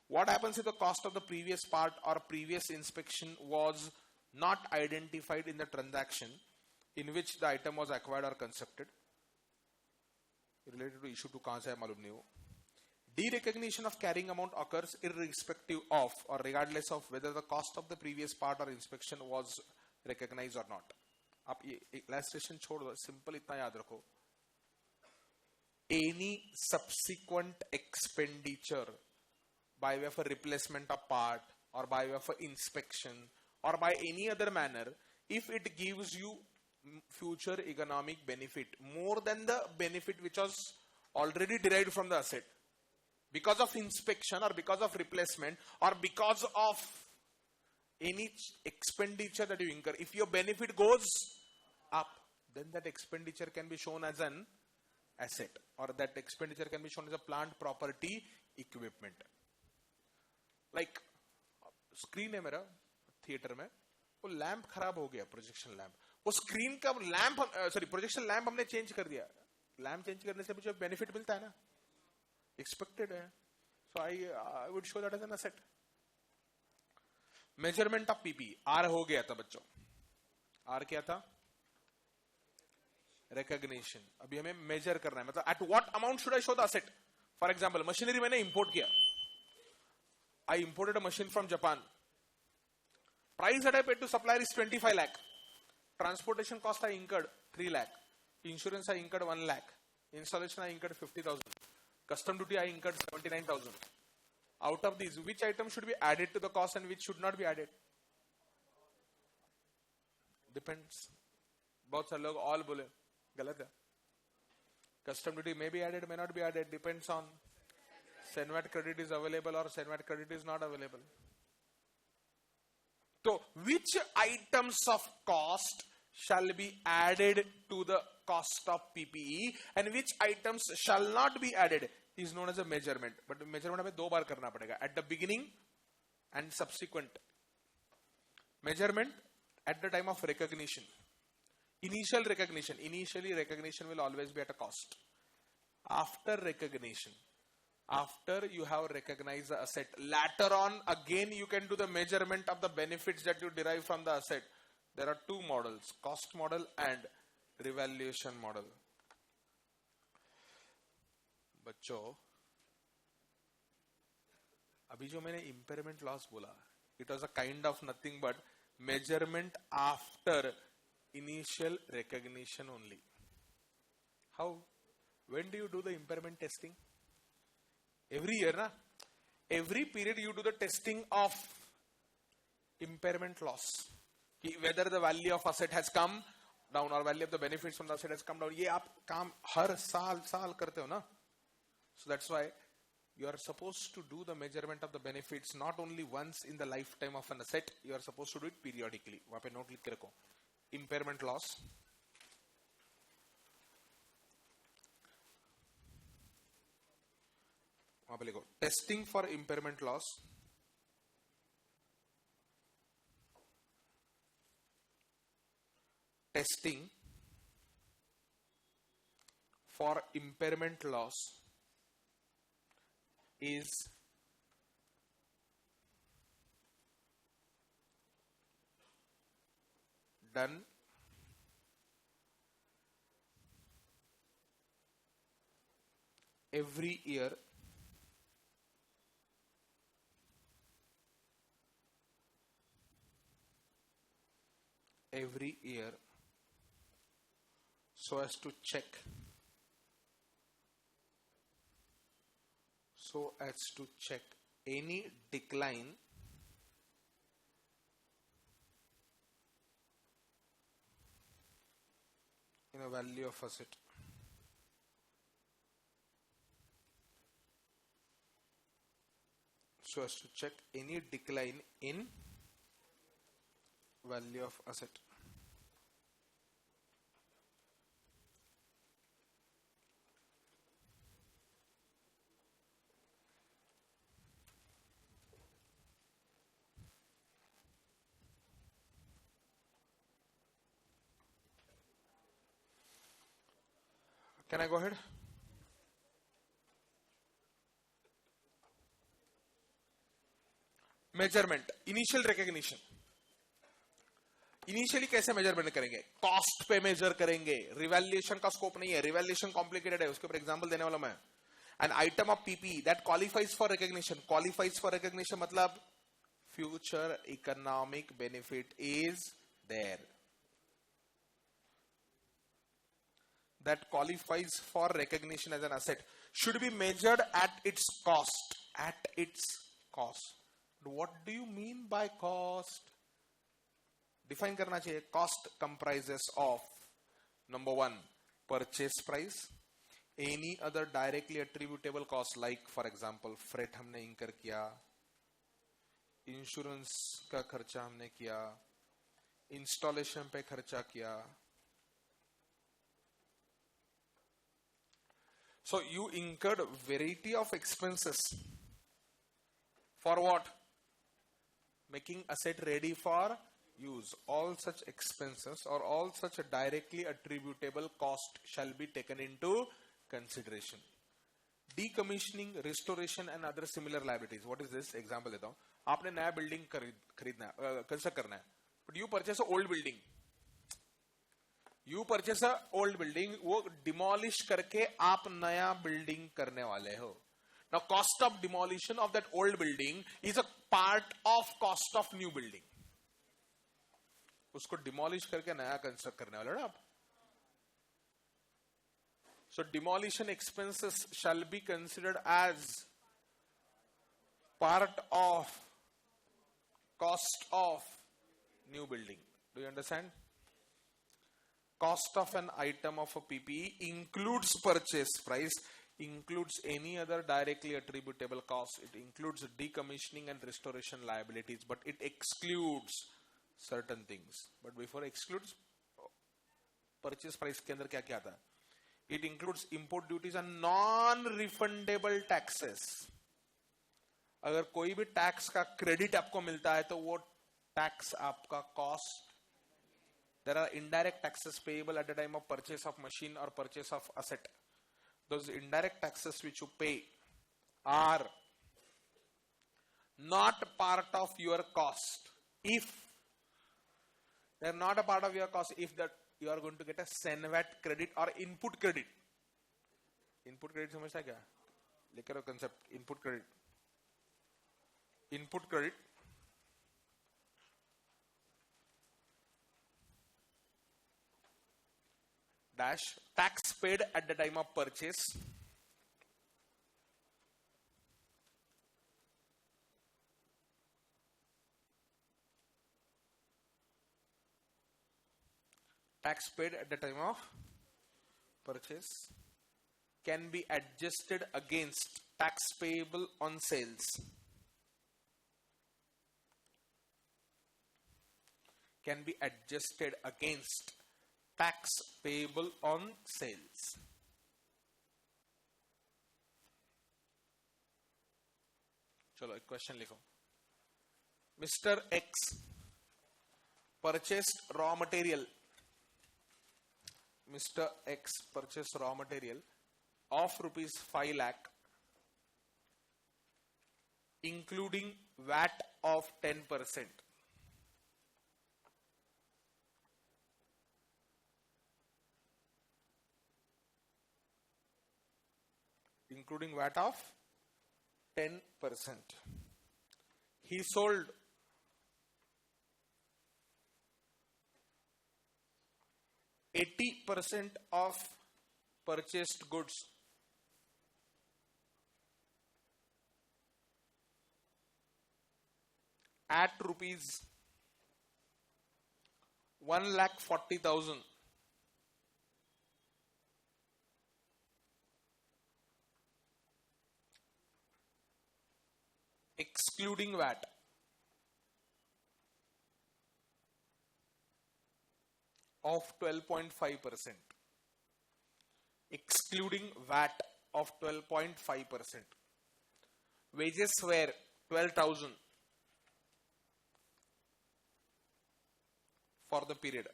what happens if the cost of the previous part or previous inspection was not identified in the transaction in which the item was acquired or constructed? Related to issue to कहां से है मालूम नहीं हो. De-recognition of carrying amount occurs irrespective of or regardless of whether the cost of the previous part or inspection was recognized or not. आप ये illustration छोड़ दो, simple इतना याद रखो. Any subsequent expenditure by way of a replacement of part or by way of a inspection or by any other manner, if it gives you future economic benefit more than the benefit which was already derived from the asset because of inspection or because of replacement or because of any expenditure that you incur, if your benefit goes up, then that expenditure can be shown as an asset or that expenditure can be shown as a plant property equipment. Like screen है मेरा theatre में, वो lamp खराब हो गया, projection lamp. वो screen का lamp, sorry projection lamp हमने चेंज कर दिया. लैंप चेंज करने से मुझे बेनिफिट मिलता है ना, एक्सपेक्टेड है. So I would show that as an asset. Measurement of PP, आर हो गया था बच्चों. आर क्या था? रिकॉग्निशन. अभी हमें मेजर करना है, मतलब at what amount should I show the asset. For example machinery मैंने इंपोर्ट किया. I imported a machine from Japan. Price that I paid to supplier is 25 lakh. Transportation cost I incurred 3 lakh. Insurance I incurred 1 lakh. Installation I incurred 50,000. Custom duty I incurred 79,000. Out of these, which item should be added to the cost and which should not be added? Depends. बहुत सारे लोग all बोले, गलत है. Custom duty may be added, may not be added. Depends on Senvat credit is available or Senvat credit is not available. So, which items of cost shall be added to the cost of PPE and which items shall not be added is known as a measurement. But measurement हमें दो बार करना पड़ेगा, at the beginning and subsequent. Measurement at the time of recognition. Initial recognition. Initially recognition will always be at a cost. After recognition, after you have recognized the asset, later on again you can do the measurement of the benefits that you derive from the asset. There are two models, cost model and revaluation model. बच्चों, अभी जो मैंने impairment loss बोला, it was a kind of nothing but measurement after initial recognition only. How? When do you do the impairment testing? Every year, na? Every period you do the testing of impairment loss. Whether the value of asset has come down or value of the benefits from the asset has come down. ये आप काम हर साल करते हो ना? So that's why you are supposed to do the measurement of the benefits not only once in the lifetime of an asset, you are supposed to do it periodically. वहाँ पे note लिख के रखो. Impairment loss. वहाँ पे लिखो. Testing for impairment loss. Testing for impairment loss is done every year every year so as to check any decline in a value of asset. So as to check any decline in value of asset. Can I go ahead? Measurement, initial recognition. Initially कैसे measurement करेंगे? Cost पे major करेंगे. Revaluation का scope नहीं है, revaluation complicated है, उसके ऊपर एग्जांपल देने वाला मैं. An item of PP that qualifies for recognition. Qualifies for recognition मतलब future economic benefit is there. That qualifies for recognition as an asset should be measured at its cost. At its cost. What do you mean by cost? Define करना चाहिए. Cost comprises of number one, purchase price, any other directly attributable cost like for example freight हमने incur किया, insurance का खर्चा हमने किया, installation पे खर्चा किया. So you incurred a variety of expenses for what? Making asset ready for use. All such expenses or all such a directly attributable cost shall be taken into consideration. Decommissioning, restoration and other similar liabilities. What is this? Example देता हूँ. आपने नया building खरीदना है, construct करना है. But you purchase an old building. You purchase a old building, वो demolish करके आप नया building करने वाले हो. Now cost of demolition of that old building is a part of cost of new building. उसको demolish करके नया construct करने वाले हो ना आप. So demolition expenses shall be considered as part of cost of new building. Do you understand? Cost of an item of a PPE includes purchase price, includes any other directly attributable cost. It includes decommissioning and restoration liabilities, but it excludes certain things. But before excludes, purchase price के अंदर क्या क्या आता है? It includes import duties and non-refundable taxes. अगर कोई भी tax का क्रेडिट आपको मिलता है तो वो टैक्स आपका cost. There are indirect taxes payable at the time of purchase of machine or purchase of asset. Those indirect taxes which you pay are not part of your cost. If they are not a part of your cost, if that you are going to get a SENVAT credit or input credit. Input credit समझता है क्या? लेकर आओ concept input credit. Input credit dash tax paid at the time of purchase tax paid at the time of purchase can be adjusted against tax payable on sales. Can be adjusted against tax payable on sales. चलो एक question लिखो. Mr. X purchased raw material. Mr. X purchased raw material of rupees 5 lakh, including VAT of 10%. Including VAT of 10%. He sold 80% of purchased goods at rupees 1,40,000 excluding VAT of 12.5%. Excluding VAT of 12.5%. Wages were 12,000 for the period.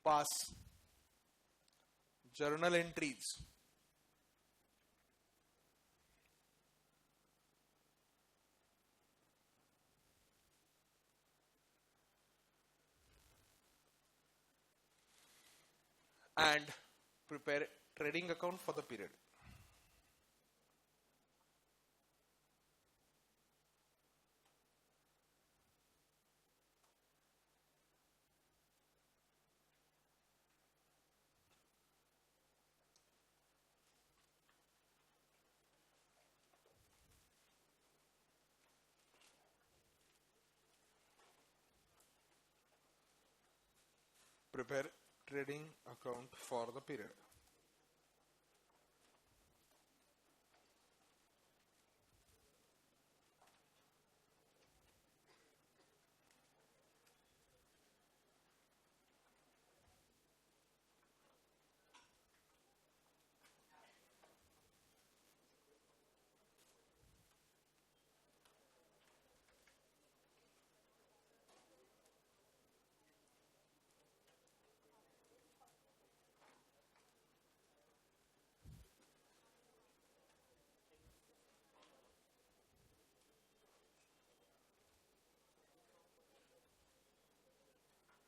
Pass. Journal entries. And prepare trading account for the period. Prepare trading account for the period.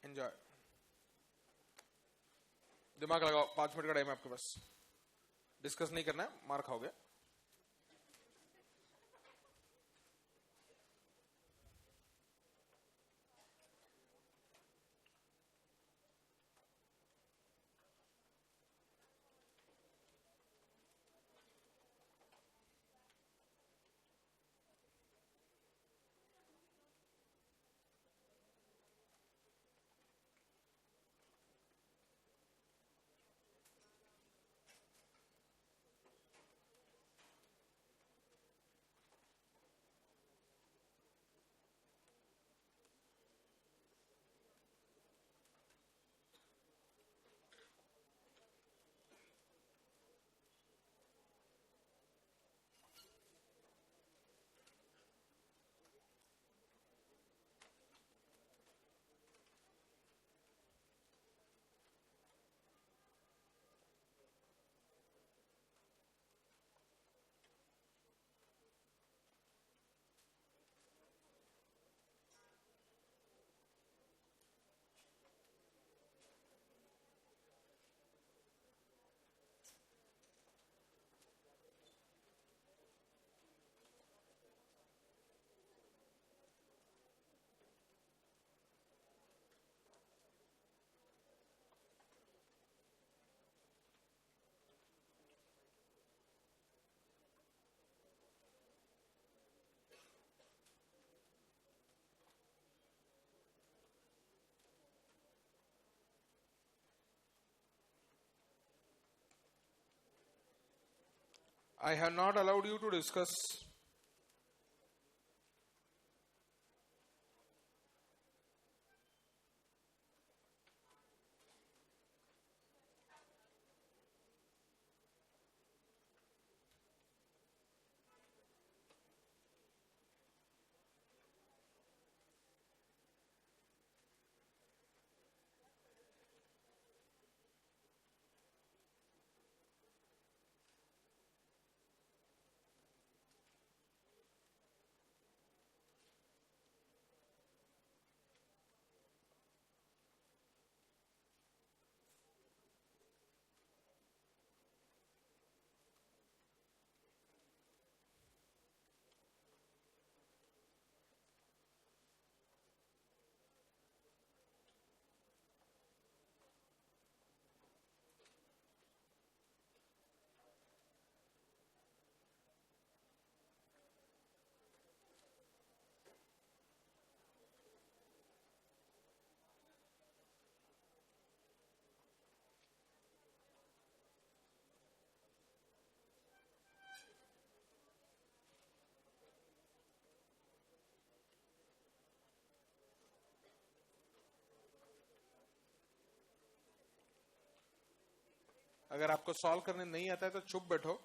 Enjoy. दिमाग लगाओ, 5 minute का time है आपके पास. Discuss नहीं करना है, मार खाओगे. I have not allowed you to discuss. अगर आपको सॉल्व करने नहीं आता है तो चुप बैठो.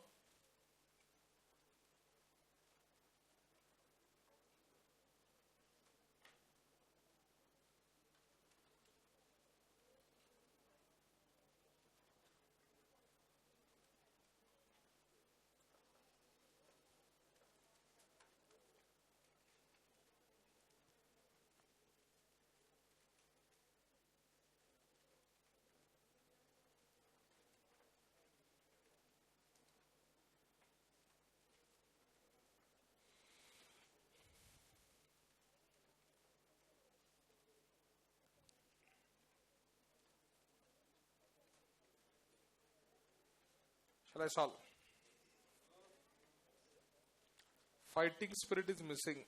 Shall I solve? Fighting spirit is missing.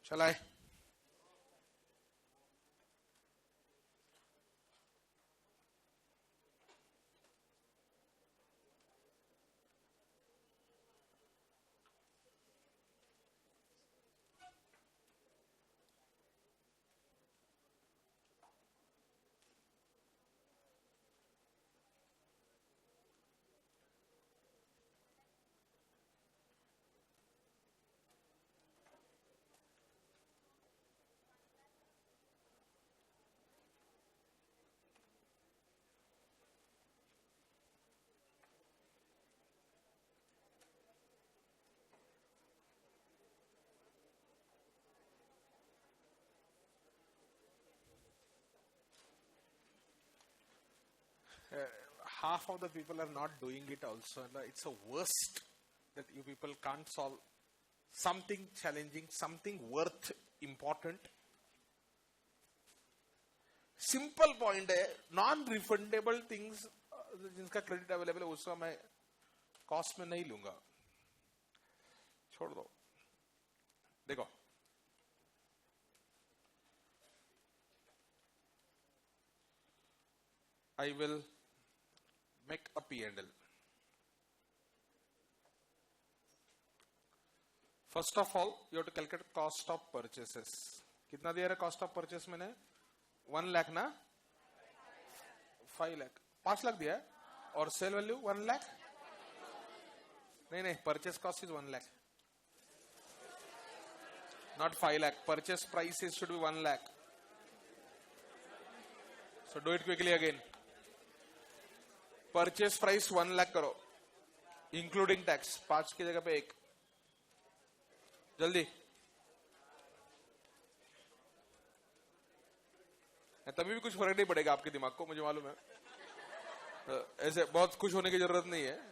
Shall I? Half of the people are not doing it also. It's a worst that you people can't solve something challenging, something worth important. Simple point है, non refundable things जिनका credit available है उसका मैं cost में नहीं लूंगा, छोड़ दो. देखो, I will make a P&L. First of all, you have to calculate cost of purchases. कितना दिया है कॉस्ट ऑफ परचेस मैंने? 1 लाख ना, 5 लाख, 5 लाख दिया है. और सेल वैल्यू 1 लाख. नहीं, purchase cost is 1 lakh, not 5 lakh. Purchase price is should be 1 lakh. So do it quickly again. Purchase price 1 lakh करो, including tax. 5 की जगह पे 1. जल्दी, तभी भी कुछ फर्क नहीं पड़ेगा आपके दिमाग को, मुझे मालूम है। ऐसे बहुत खुश होने की जरूरत नहीं है।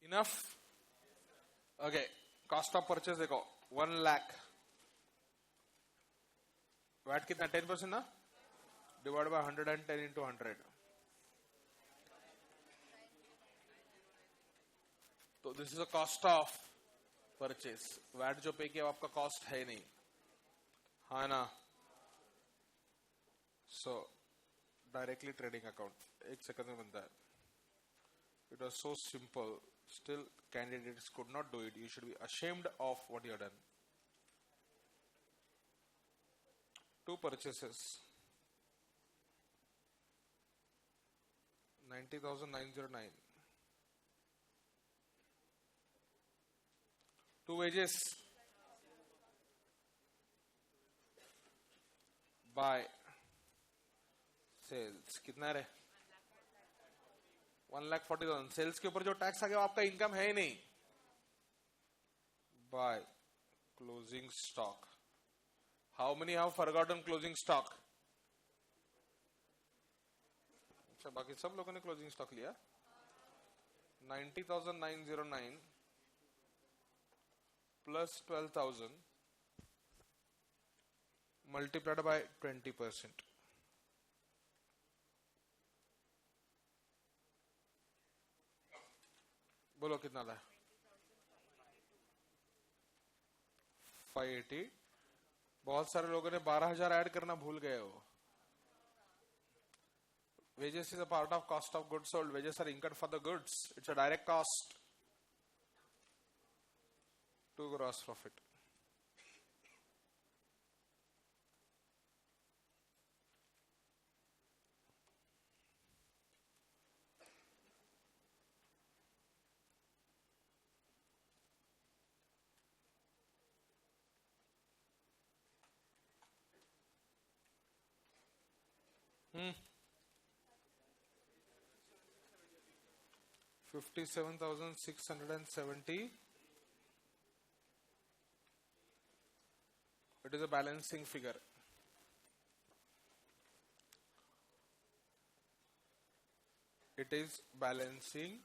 Enough. Okay, cost of purchase देखो 1 लाख, वैट कितना 10% ना, डिवाइड बाय 110 इंटू 100, तो this is the cost of purchase. VAT जो पे किया आपका कॉस्ट है नहीं, हाँ ना। So directly trading account 1 second में बनता है। It was so simple, still candidates could not do it. You should be ashamed of what you have done. 2 purchases, 90,909. 2 wages, buy, sales, कितना रहे 1,40,000। सेल्स के ऊपर जो टैक्स आ गया वो आपका इनकम है ही नहीं। By closing stock, how many have forgotten closing stock? अच्छा, बाकी सब लोगों ने क्लोजिंग स्टॉक लिया। 90,909 प्लस 12,000 मल्टीप्लाइड बाय 20%, बोलो कितना था? 580। बहुत सारे लोगों ने 12,000 ऐड करना भूल गए हो। Wages is a part of cost of goods sold. Wages are incurred for the goods, it's a direct cost to gross profit. Hmm. 57,670. It is a balancing figure. It is balancing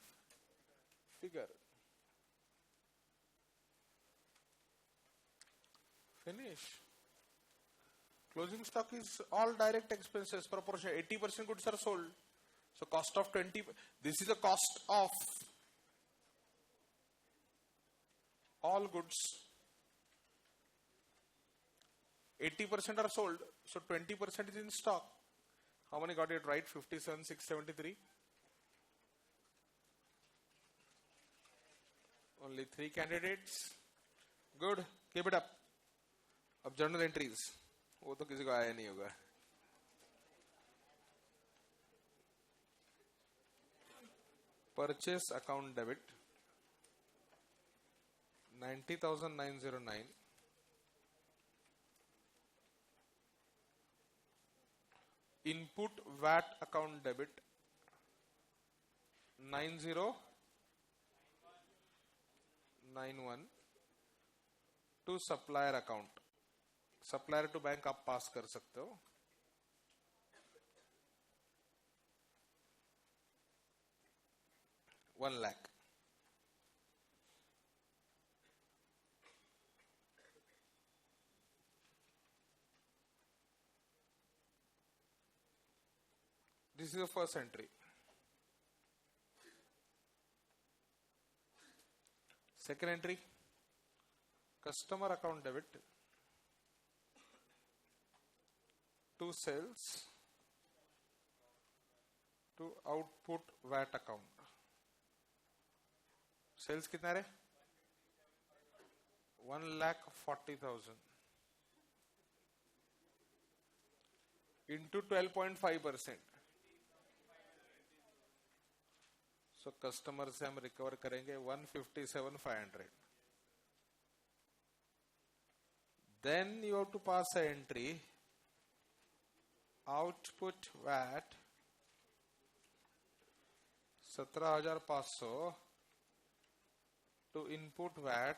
figure. Finish. Closing stock is all direct expenses proportion. 80% goods are sold. So cost of 20. This is the cost of all goods. 80% are sold. So 20% is in stock. How many got it right? 57,673. Only 3 candidates. Good. Keep it up. अब journal entries. वो तो किसी को आया नहीं होगा. Purchase account debit 90,909. Input VAT account debit 9091 to supplier account. Supplier to bank आप पास कर सकते हो. $1 lakh. This is the first entry. Second entry, customer account debit to sales to output VAT account. Sales कितना रहे? 1,40,000 into 12.5%. So customer से हम recover करेंगे 157,500. Then you have to pass a entry. Output VAT 17,500 to input VAT.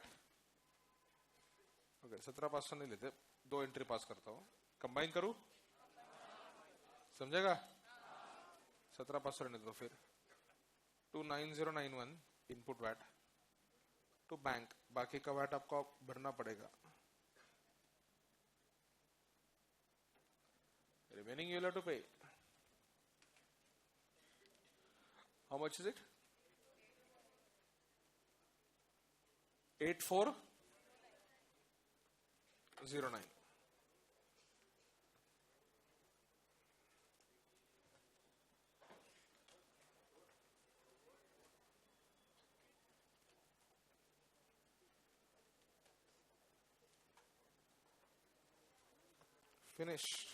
Okay, 17,500 नहीं लेते, 2 entry पास करता हूँ. Combine करूँ? समझेगा? 17,500 नहीं तो फिर 29091 इनपुट वैट टू बैंक. बाकी का वैट आपको भरना पड़ेगा. Remaining you will have to pay. How much is it? 8409. Finished.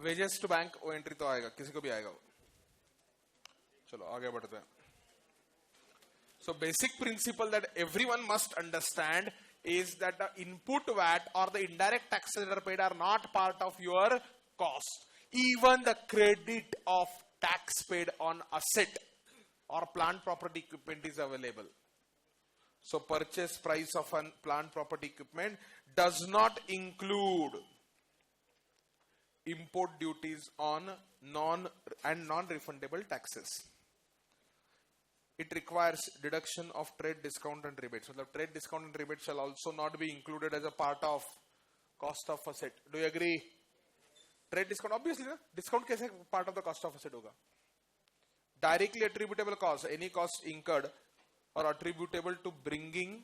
Wages to bank वो एंट्री तो आएगा, किसी को भी आएगा वो. चलो आगे बढ़ते हैं. So basic principle that everyone must understand is that the input VAT or the indirect taxes that are paid are not part of your cost. Even the credit of tax paid on asset or plant property equipment is available. So purchase price of a plant property equipment does not include import duties on non-refundable taxes. It requires deduction of trade discount and rebates. So the trade discount and rebates shall also not be included as a part of cost of asset. Do you agree? Trade discount, obviously, na? Discount कैसे part of the cost of asset होगा? Directly attributable cost, any cost incurred or attributable to bringing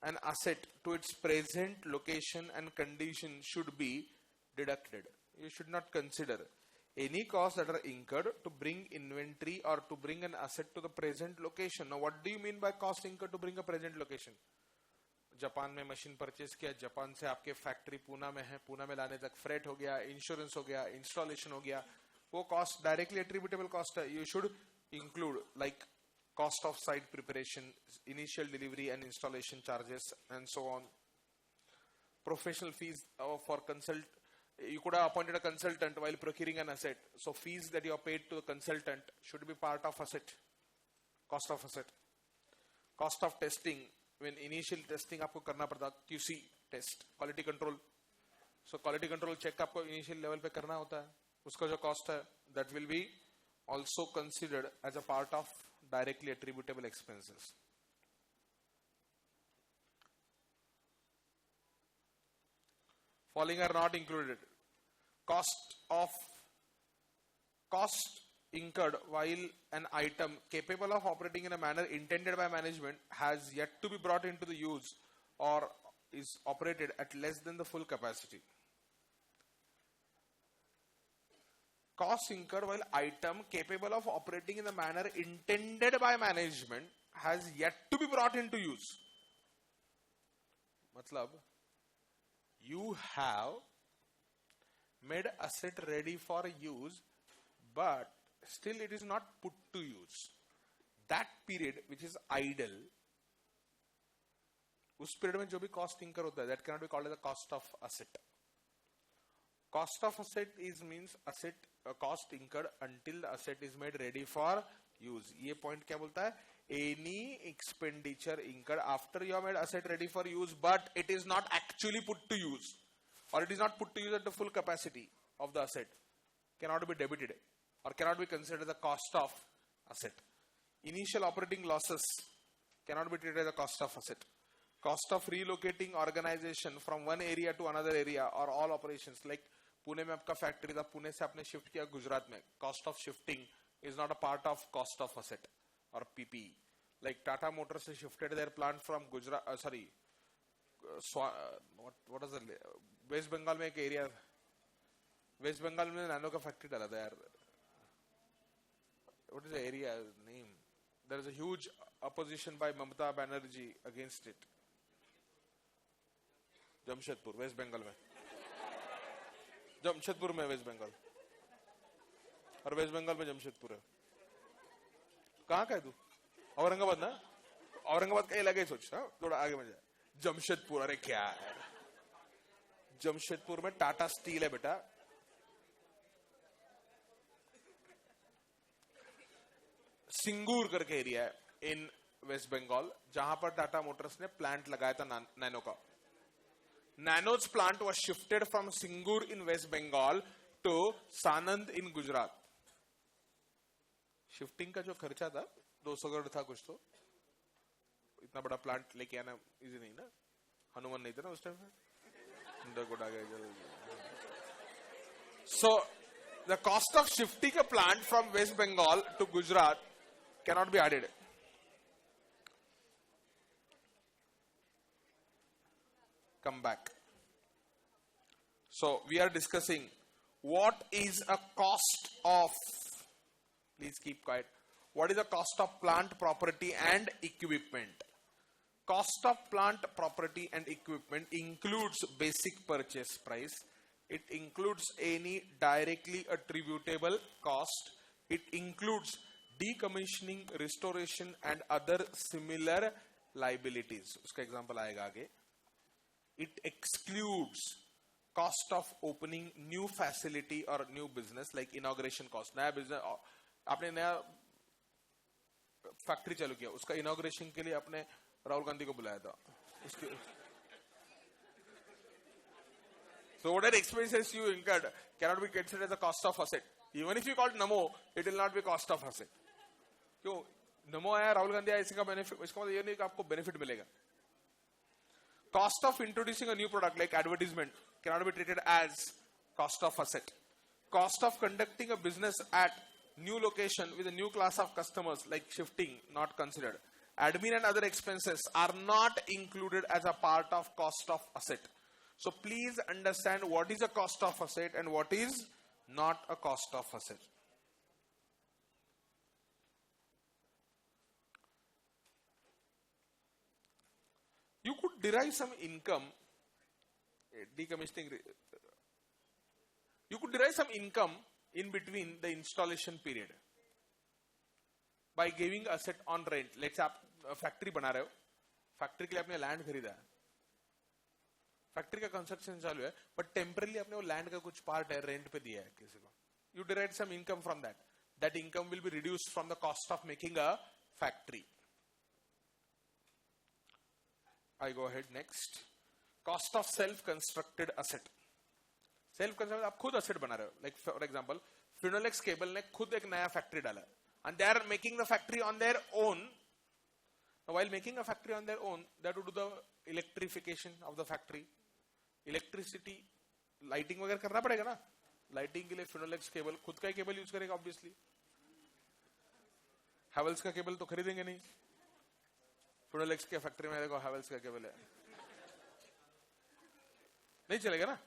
an asset to its present location and condition should be deducted. You should not consider any costs that are incurred to bring inventory or to bring an asset to the present location. Now what do you mean by cost incurred to bring a present location? Japan में machine purchase किया, Japan से आपके factory Poona में है, पूना में लाने तक freight हो गया, इंश्योरेंस हो गया, इंस्टॉलेशन हो गया, वो कॉस्ट डायरेक्टली एट्रीब्यूटेबल कॉस्ट है. You should include like cost of site preparation, initial delivery and installation charges, and so on. Professional fees for consult. You could have appointed a consultant while procuring an asset. So fees that you are paid to a consultant should be part of asset. Cost of asset. Cost of testing. When initial testing आपको करना पड़ता, QC test, quality control. So quality control check आपको initial level पे करना होता है. उसका जो cost है, that will be also considered as a part of directly attributable expenses. Following are not included. Cost incurred while an item capable of operating in a manner intended by management has yet to be brought into the use or is operated at less than the full capacity. Costs incurred while item capable of operating in the manner intended by management has yet to be brought into use. Matlab, you have made asset ready for use, but still it is not put to use. That period which is idle, उस period में जो भी cost incur होता है, that cannot be called as a cost of asset. Cost of asset means asset cost incurred until the asset is made ready for use. ये point क्या बोलता है? Any expenditure incurred after you have made asset ready for use, but it is not actually put to use, or it is not put to use at the full capacity of the asset, cannot be debited or cannot be considered the cost of asset. Initial operating losses cannot be treated as a cost of asset. Cost of relocating organization from one area to another area or all operations, like Pune में आपका factory था, पुणे से आपने shift किया गुजरात में, cost of shifting is not a part of cost of asset or PPE. Like Tata Motors has shifted their plant from Gujarat, what is the West Bengal में एक area, West Bengal में nano का factory डाला था यार. What is the area name? There is a huge opposition by Mamata Banerjee against it. Jamshedpur, West Bengal में. जमशेदपुर में waste Bengal, और वेस्ट बंगाल में जमशेदपुर है. कहाँ का है तू? औरंगाबाद ना? औरंगाबाद का इलाका ही सोच, हाँ थोड़ा आगे में जाए. जमशेदपुर, अरे क्या है, जमशेदपुर में टाटा स्टील है बेटा. सिंगूर करके एरिया है इन वेस्ट बंगाल, जहां पर टाटा मोटर्स ने प्लांट लगाया था नैनो का. Nano's plant was shifted from Singur in West Bengal to Sanand in Gujarat. Shifting का जो खर्चा था 200 करोड़ था कुछ, तो इतना बड़ा प्लांट लेके आना इजी नहीं ना. हनुमान नहीं था ना उस टाइम में. So the cost of shifting a plant from West Bengal to Gujarat cannot be added. Come back. So we are discussing what is a cost of, please keep quiet, what is the cost of plant, property and equipment. Cost of plant, property and equipment includes basic purchase price. It includes any directly attributable cost. It includes decommissioning, restoration and other similar liabilities. उसका example आएगा आगे. It excludes cost of opening new facility or new business, like inauguration cost. नया business, आपने नया factory चालू किया, उसका inauguration के लिए आपने राहुल गांधी को बुलाया था. So whatever expenses you incurred cannot be considered as a cost of asset. Even if you call it Namo, it will not be cost of asset. क्यों? Namo आया, राहुल गांधी आया, इसका बेनिफिट, इसका मतलब ये नहीं कि आपको बेनिफिट मिलेगा. Cost of introducing a new product like advertisement cannot be treated as cost of asset. Cost of conducting a business at new location with a new class of customers like shifting, not considered. Admin and other expenses are not included as a part of cost of asset. So please understand what is a cost of asset and what is not a cost of asset. You could derive some income, decommissioning. You could derive some income in between the installation period. by giving asset on rent. Let's say आप factory बना रहे हो, factory के लिए आपने land खरीदा है, factory का कंस्ट्रक्शन चालू है, बट टेम्परली आपने वो लैंड का कुछ पार्ट है रेंट पे दिया है किसी को. You derive some income from that. That income will be reduced from the cost of making a factory. I go ahead next. Cost of self-constructed asset. Self-constructed, आप खुद asset बना रहे हो. Like for example, Finolex Cable ने खुद एक नया factory डाला, and they are making the factory on their own. Now, while making a factory on their own, they have to do the electrification of the factory, electricity, lighting वगैरह करना पड़ेगा ना. Lighting के लिए फिनोलेक्स केबल खुद का ही cable use करेगा obviously. Havells का केबल तो खरीदेंगे नहीं. फिनोलेक्स के फैक्ट्री में देखो हैवेल्स का केबल है, नहीं चलेगा ना.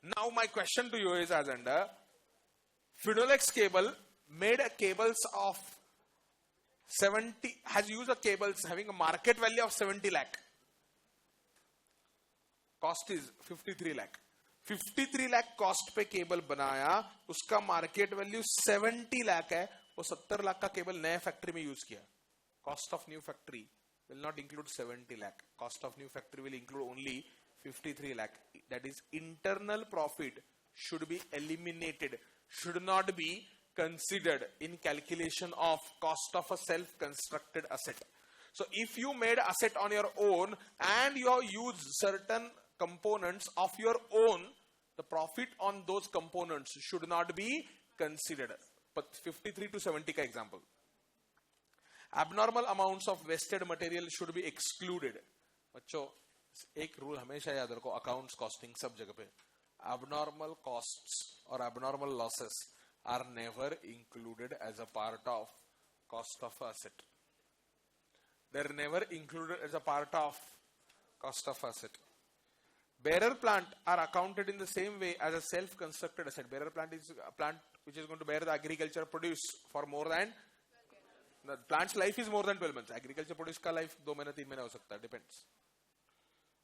Now my question to you is as under Finolex cable made a cables of 70 has used a cables having a market value of 70 lakh. Cost is 53 lakh. 53 lakh cost पे केबल बनाया, उसका मार्केट वैल्यू 70 लाख है, वो 70 लाख का केबल नए factory में use किया. Cost of new factory will not include 70 lakh. Cost of new factory will include only 53 lakh. That is internal profit should be eliminated, should not be considered in calculation of cost of a self-constructed asset. So if you made asset on your own and you have used certain components of your own, the profit on those components should not be considered. But 53 to 70 का example. Abnormal amounts of wasted material should be excluded. बच्चों एक rule हमेशा याद रखो accounts costing सब जगह पे, abnormal costs or abnormal losses are never included as a part of cost of asset. They're never included as a part of cost of asset. Bearer plant are accounted in the same way as a self-constructed asset. Bearer plant is a plant which is going to bear the agriculture produce for more than, the plant's life is more than 12 months. Agriculture produce का life 2 महीने 3 महीने हो सकता है, depends.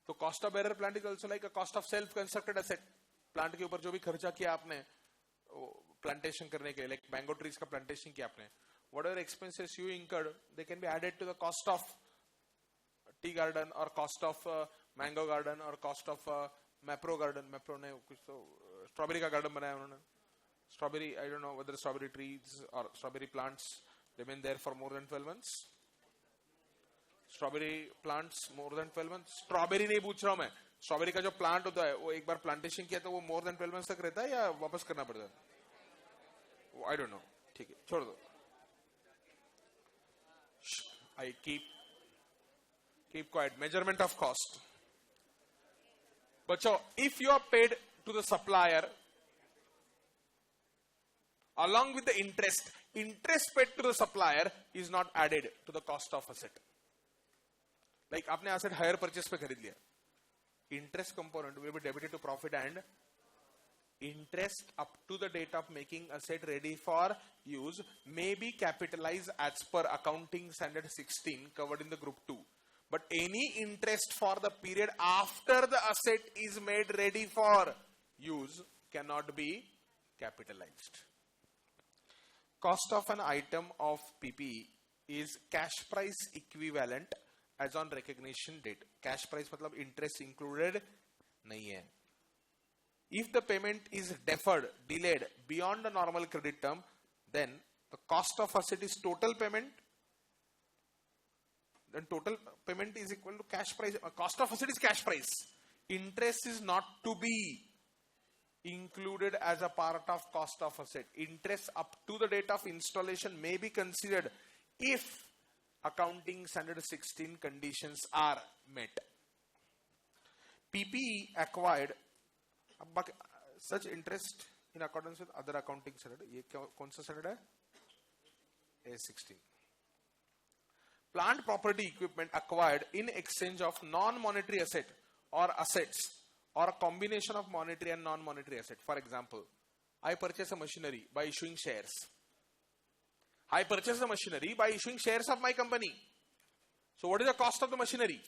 तो cost of bearer plant is also like a cost of self-constructed asset. Plant के ऊपर जो भी खर्चा किया आपने plantation करने के लिए, like mango trees का plantation किया आपने, whatever expenses you incurred, they can be added to the cost of tea garden or cost of mango garden or cost of Mapro garden. Mapro ने कुछ तो strawberry का garden बनाया उन्होंने. Strawberry, I don't know whether strawberry trees or strawberry plants remain there for more than 12 months. Strawberry plants more than 12 months. Strawberry नहीं पूछ रहा हूँ मैं. Strawberry का जो plant होता है वो एक बार plantation किया तो वो more than 12 months तक रहता है या वापस करना पड़ता है? I don't know. ठीक है, छोड़ दो. I keep quiet. Measurement of cost. But so if you are paid to the supplier along with the interest paid to the supplier is not added to the cost of asset. Like आपने asset higher purchase पे खरीद लिया, interest component will be debited to profit, and interest up to the date of making asset ready for use may be capitalized as per accounting standard 16 covered in the group 2. But any interest for the period after the asset is made ready for use cannot be capitalized. Cost of an item of PPE is cash price equivalent as on recognition date. Cash price मतलब interest included नहीं है. If the payment is deferred, delayed beyond the normal credit term, then the cost of asset is total payment. Then total payment is equal to cash price. Cost of asset is cash price. Interest is not to be included as a part of cost of asset. Interest up to the date of installation may be considered if accounting standard 16 conditions are met. PPE acquired such interest in accordance with other accounting standard. ये कौन सा standard है? A16. Plant property equipment acquired in exchange of non-monetary asset or assets or a combination of monetary and non-monetary asset. For example, I purchase a machinery by issuing shares. I purchase the machinery by issuing shares of my company. So what is the cost of the machinery?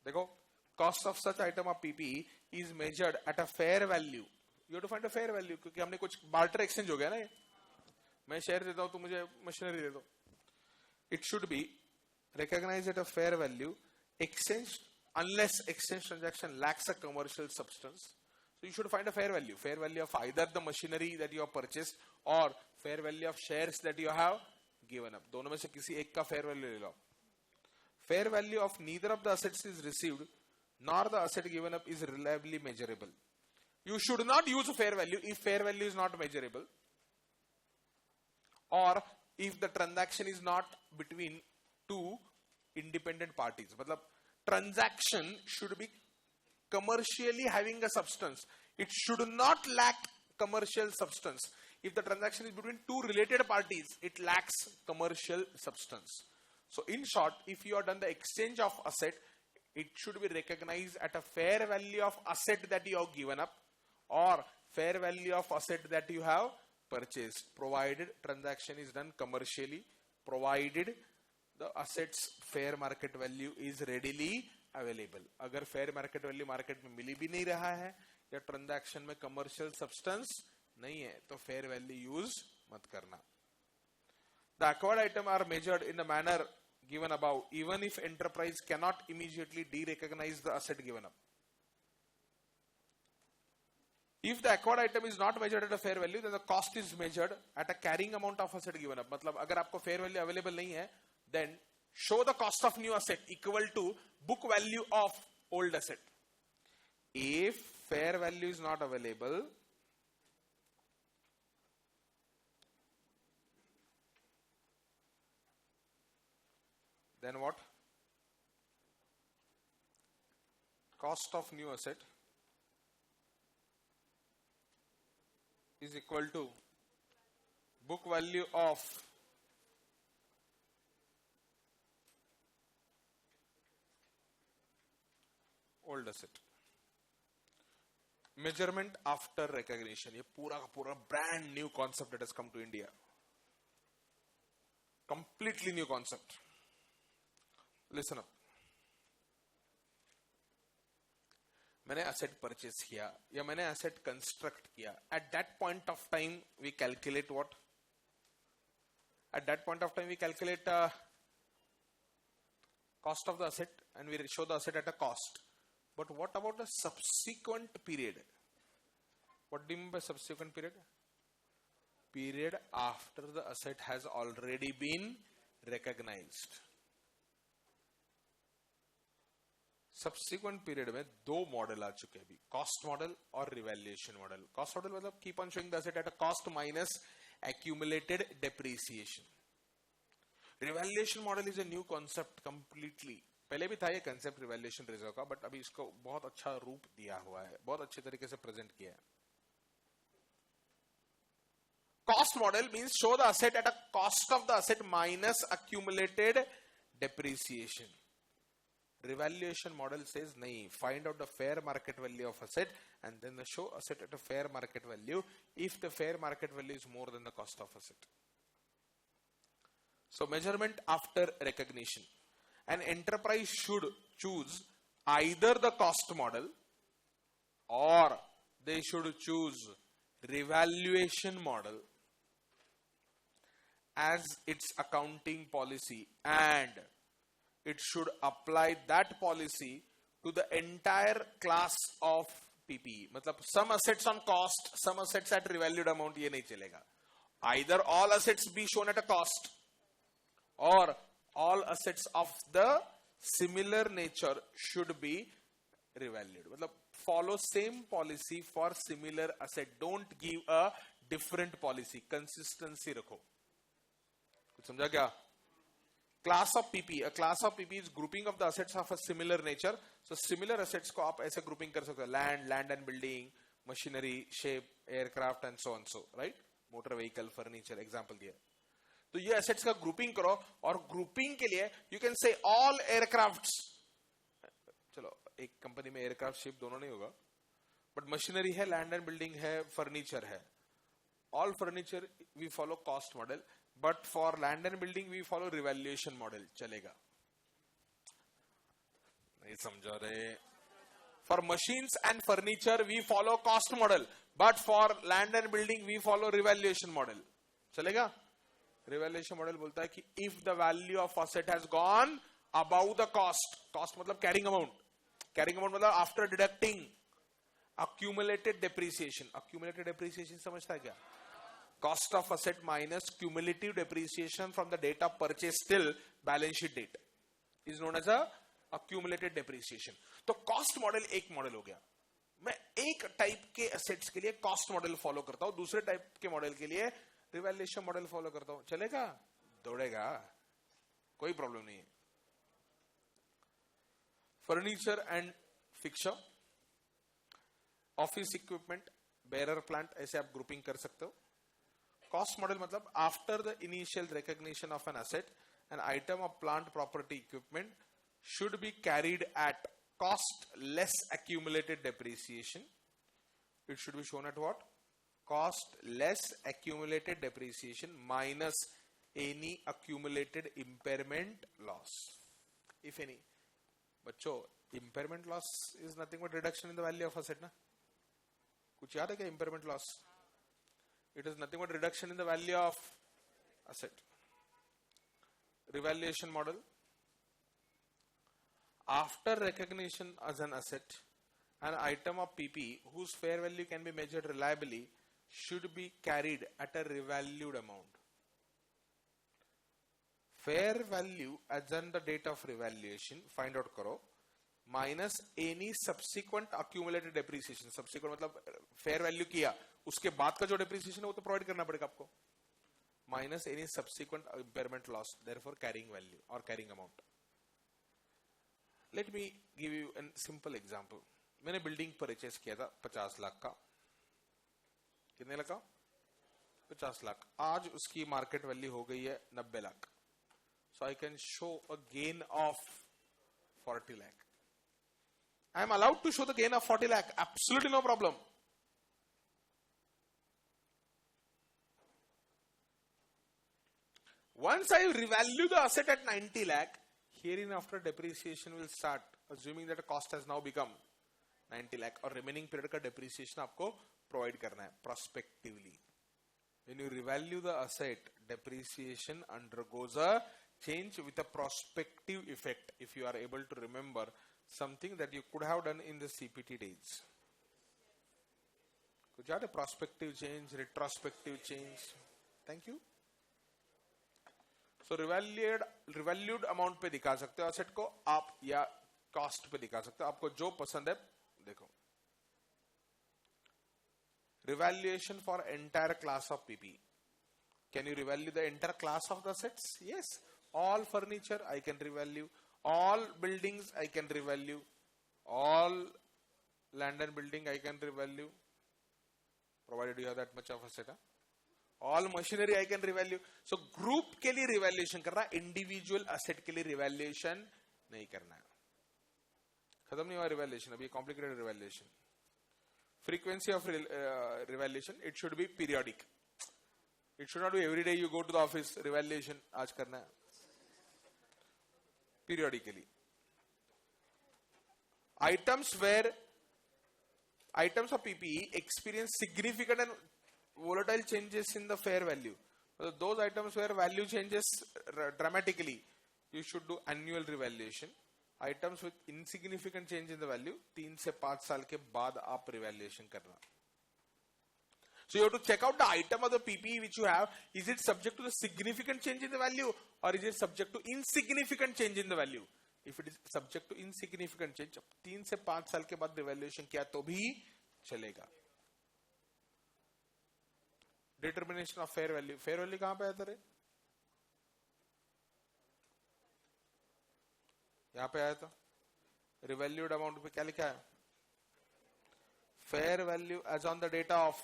देखो, cost of such item of PPE is measured at a fair value. You have to find a fair value, क्योंकि हमने कुछ barter exchange हो गया ना ये, मैं share देता हूं तो मुझे मशीनरी दे दो. It should be recognized at a fair value. Exchange, unless exchange transaction lacks a commercial substance, so you should find a fair value. Fair value of either the machinery that you have purchased or fair value of shares that you have given up. दोनों में से किसी एक का fair value ले लो. Fair value of neither of the assets is received nor the asset given up is reliably measurable. You should not use fair value if fair value is not measurable, or if the transaction is not between two independent parties. मतलब transaction should be commercially having a substance. It should not lack commercial substance. If the transaction is between two related parties, it lacks commercial substance. So in short, if you have done the exchange of asset, it should be recognized at a fair value of asset that you have given up or fair value of asset that you have purchased, provided transaction is done commercially, provided the assets fair market value is readily available. अगर fair market value market में मिली भी नहीं रहा है या transaction में commercial substance नहीं है तो fair value use मत करना. The acquired items are measured in the manner given above, even if enterprise cannot immediately de-recognize the asset given up. If the acquired item is not measured at a fair value, then the cost is measured at a carrying amount of asset given up. मतलब अगर आपको fair value available नहीं है, then show the cost of new asset equal to book value of old asset. If fair value is not available, then what? Cost of new asset is equal to book value of old asset. Measurement after recognition. ये पूरा का पूरा brand new concept that has come to India. Completely new concept. Listen up. मैंने asset purchase किया या मैंने asset construct किया. At that point of time we calculate what? At that point of time we calculate cost of the asset and we show the asset at a cost. But what about the subsequent period? What do you mean by subsequent period? Period after the asset has already been recognized. Subsequent period में दो model आ चुके हैं अभी, cost model और revaluation model. Cost model मतलब keep on showing the asset at a cost minus accumulated depreciation. Revaluation model is a new concept completely. पहले भी था ये कंसेप्ट रिवैल्यूएशन रिजर्व का, बट अभी इसको बहुत अच्छा रूप दिया हुआ है, बहुत अच्छे तरीके से प्रेजेंट किया है. Cost model means show the asset at a cost of the asset minus accumulated depreciation. Revaluation model says nahi, find out the fair market value of asset and then the show asset at a fair market value if the fair market value is more than the cost of asset. So measurement after recognition. An enterprise should choose either the cost model or they should choose revaluation model as its accounting policy, and it should apply that policy to the entire class of PPE. मतलब some assets on cost, some assets at revalued amount, ये नहीं चलेगा. Either all assets be shown at a cost or all assets of the similar nature should be revalued. मतलब follow same policy for similar asset. Don't give a different policy. Consistency रखो. कुछ समझा क्या? Class of PP. A class of PP is grouping of the assets of a similar nature. So similar assets को आप ऐसे grouping कर सकते हो. Land and building, machinery, ship, aircraft and so on so, right? Motor vehicle, furniture, example दिया. तो ये assets का grouping करो और grouping के लिए you can say all aircrafts. चलो एक कंपनी में aircraft, ship दोनों नहीं होगा. But machinery है, land and building है, furniture है. All furniture we follow cost model. But for land and building we follow revaluation model. चलेगा? नहीं समझा रहे. For machines and furniture we follow cost model. But for land and building, we follow revaluation model. चलेगा? Revaluation model बोलता है कि if the value of asset has gone above the cost, cost मतलब carrying amount मतलब after deducting accumulated depreciation. Accumulated depreciation समझता है क्या? Cost of asset minus cumulative depreciation from the date of purchase till balance sheet date is known as a accumulated depreciation. तो cost model एक model हो गया. मैं एक टाइप के एसेट्स के लिए कॉस्ट मॉडल फॉलो करता हूं, दूसरे टाइप के मॉडल के लिए रिवैल्यूएशन मॉडल फॉलो करता हूं. चलेगा? दौड़ेगा, कोई प्रॉब्लम नहीं है. Furniture and fixture, office equipment, bearer plant, ऐसे आप ग्रुपिंग कर सकते हो. कॉस्ट मॉडल मतलब after the initial recognition of an asset, an item of plant property equipment should be carried at cost less accumulated depreciation. It should be shown at what? Cost less accumulated depreciation minus any accumulated impairment loss, if any. बच्चों, impairment loss is nothing but reduction in the value of asset ना? कुछ याद है क्या impairment loss? It is nothing but reduction in the value of asset. Revaluation model. After recognition as an asset, an item of PP whose fair value can be measured reliably should be carried at a revalued amount. Fair value as on the date of revaluation, find out करो, minus any subsequent accumulated depreciation. Subsequent मतलब fair value किया, उसके बाद का जो depreciation है वो तो provide करना पड़ेगा आपको. Minus any subsequent impairment loss, therefore carrying value or carrying amount. Let me give you a simple example. मैंने बिल्डिंग परचेस किया था 50 लाख का. कितने लगा? 50 लाख. आज उसकी मार्केट वैल्यू हो गई है 90 lakh. So I can show a gain of 40 lakh. I am allowed to show the gain of 40 lakh. Absolutely no problem. Once I revalue the asset at 90 lakh, hereinafter depreciation will start, assuming that the cost has now become 90 lakh और remaining period का depreciation आपको provide करना है prospectively. When you revalue the asset, depreciation undergoes a change with a prospective effect. If you are able to remember something that you could have done in the CPT days. कुछ याद है? Prospective change, retrospective change. Thank you. So revalued amount पे दिखा सकते हो asset को आप, या cost पे दिखा सकते हो, आपको जो पसंद है. देखो, revaluation for entire class of PP. Can you revalue the entire class of the assets? Yes. All furniture I can revalue. All buildings I can revalue. All land and building I can revalue. Provided you have that much of asset. All machinery I can revalue. So group के लिए revaluation करना, individual asset के लिए revaluation नहीं करना है. खत्म नहीं हुआ revaluation, अभी complicated revaluation. Frequency of revaluation, it should be periodic. It should not be every day you go to the office, revaluation आज करना है. Periodically. Items of PPE experience significant and volatile changes in the fair value. Those items where value changes dramatically, you should do annual revaluation. Items with insignificant change in the value, 3 से 5 साल के बाद आप revaluation करना. So you have to check out the item of the PPE which you have. Is it subject to the significant change in the value, or is it subject to insignificant change in the value? If it is subject to insignificant change, 3 से 5 साल के बाद revaluation किया तो भी चलेगा. Determination of fair value. Fair value कहां पे आता है? यहां पे आया था. Revalued amount पे क्या लिखा है? Fair value as on the date of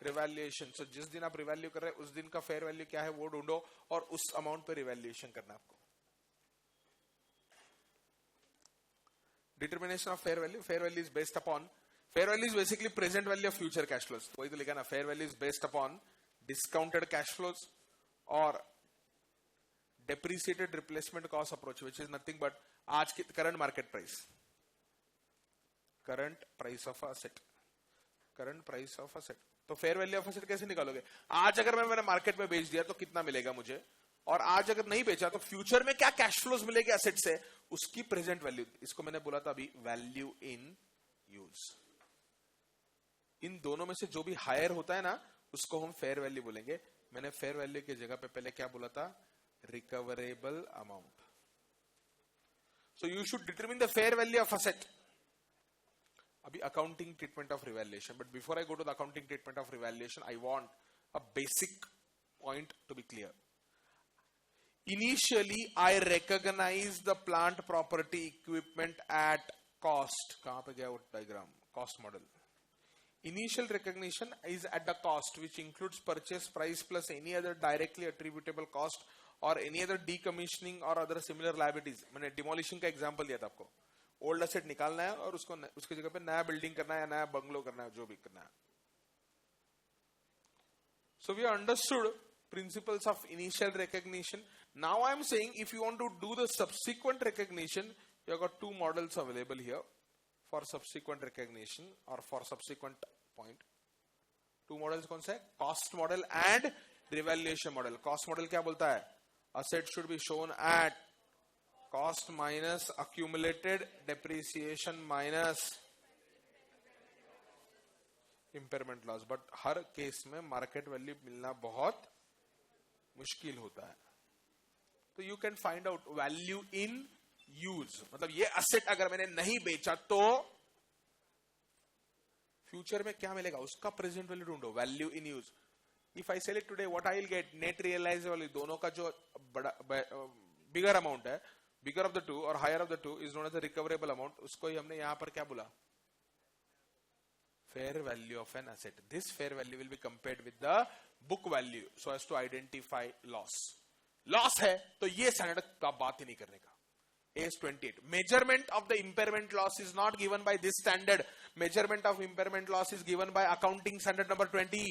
revaluation. So जिस दिन आप revalue कर रहे हैं उस दिन का fair value क्या है वो ढूंढो और उस amount पे revaluation करना है आपको. Determination of fair value. Fair value is based upon, fair value is basically present value of future cash flows. वही तो लिखा ना, fair value is based upon discounted cash flows or depreciated replacement cost approach, which is nothing but आज की current market price, current price of asset. Current price of asset. तो fair value of asset कैसे निकालोगे? आज अगर मैंने market में बेच दिया तो कितना मिलेगा मुझे, और आज अगर नहीं बेचा तो फ्यूचर में क्या कैश फ्लोज मिलेगी असेट से, उसकी प्रेजेंट वैल्यू। इसको मैंने बोला था अभी वैल्यू इन यूज। इन दोनों में से जो भी हायर होता है ना, उसको हम फेयर वैल्यू बोलेंगे। मैंने फेयर वैल्यू की जगह पे पहले क्या बोला था? Recoverable amount. So you should determine the fair value of asset. अभी accounting treatment of revaluation, but before I go to the accounting treatment of revaluation, I want a basic point to be clear. Initially, I recognize the plant property equipment at cost. कहां पे गया वो diagram? Cost model. Initial recognition is at the cost, which includes purchase price plus any other directly attributable cost or any other decommissioning or other similar liabilities. मैंने demolition का example दिया था आपको. Old asset निकालना है और उसको उसकी जगह पे नया building करना है या नया बंगलो करना है, जो भी करना है. So we understood principles of initial recognition. Now I am saying if you want to do the subsequent recognition, you have got two models available here for subsequent recognition or for subsequent point. Two models कौन से? Cost model and revaluation model. Cost model क्या बोलता है? Asset should be shown at cost minus accumulated depreciation minus impairment loss. But her case में market value मिलना बहुत मुश्किल होता है. तो you can find out value in use, मतलब ये असेट अगर मैंने नहीं बेचा तो फ्यूचर में क्या मिलेगा उसका प्रेजेंट वैल्यू ढूंढो, value in use. If I sell it today, what I will get? Net realisable, दोनों का जो बड़ा बिगर अमाउंट है, बिगर ऑफ द टू और higher of the two is known as the recoverable amount. उसको ही हमने यहां पर क्या बोला? Fair value of an asset. This fair value will be compared with the book value so as to identify loss. Loss है तो ये स्टैंडर्ड का बात ही नहीं करने का. AS 28. Measurement of the impairment loss is not given by this standard. Measurement of impairment loss is given by accounting standard number 20.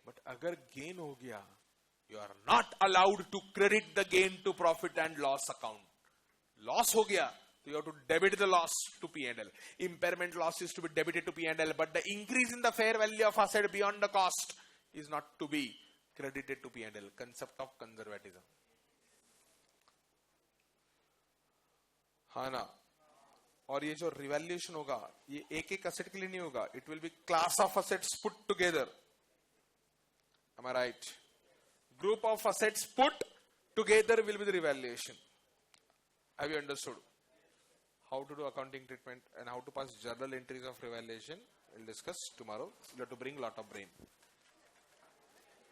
But अगर gain हो गया, you are not allowed to credit the gain to profit and loss account. Loss हो गया, so you have to debit the loss to P&L. Impairment loss is to be debited to P&L, but the increase in the fair value of asset beyond the cost is not to be credited to P&L. Concept of conservatism. हाँ ना. और ये जो revaluation होगा, ये एक एक asset के लिए नहीं होगा. It will be class of assets put together. Am I right? Group of assets put together will be the revaluation. Have you understood how to do accounting treatment and how to pass journal entries of revaluation? We'll discuss tomorrow. You have to bring lot of brain.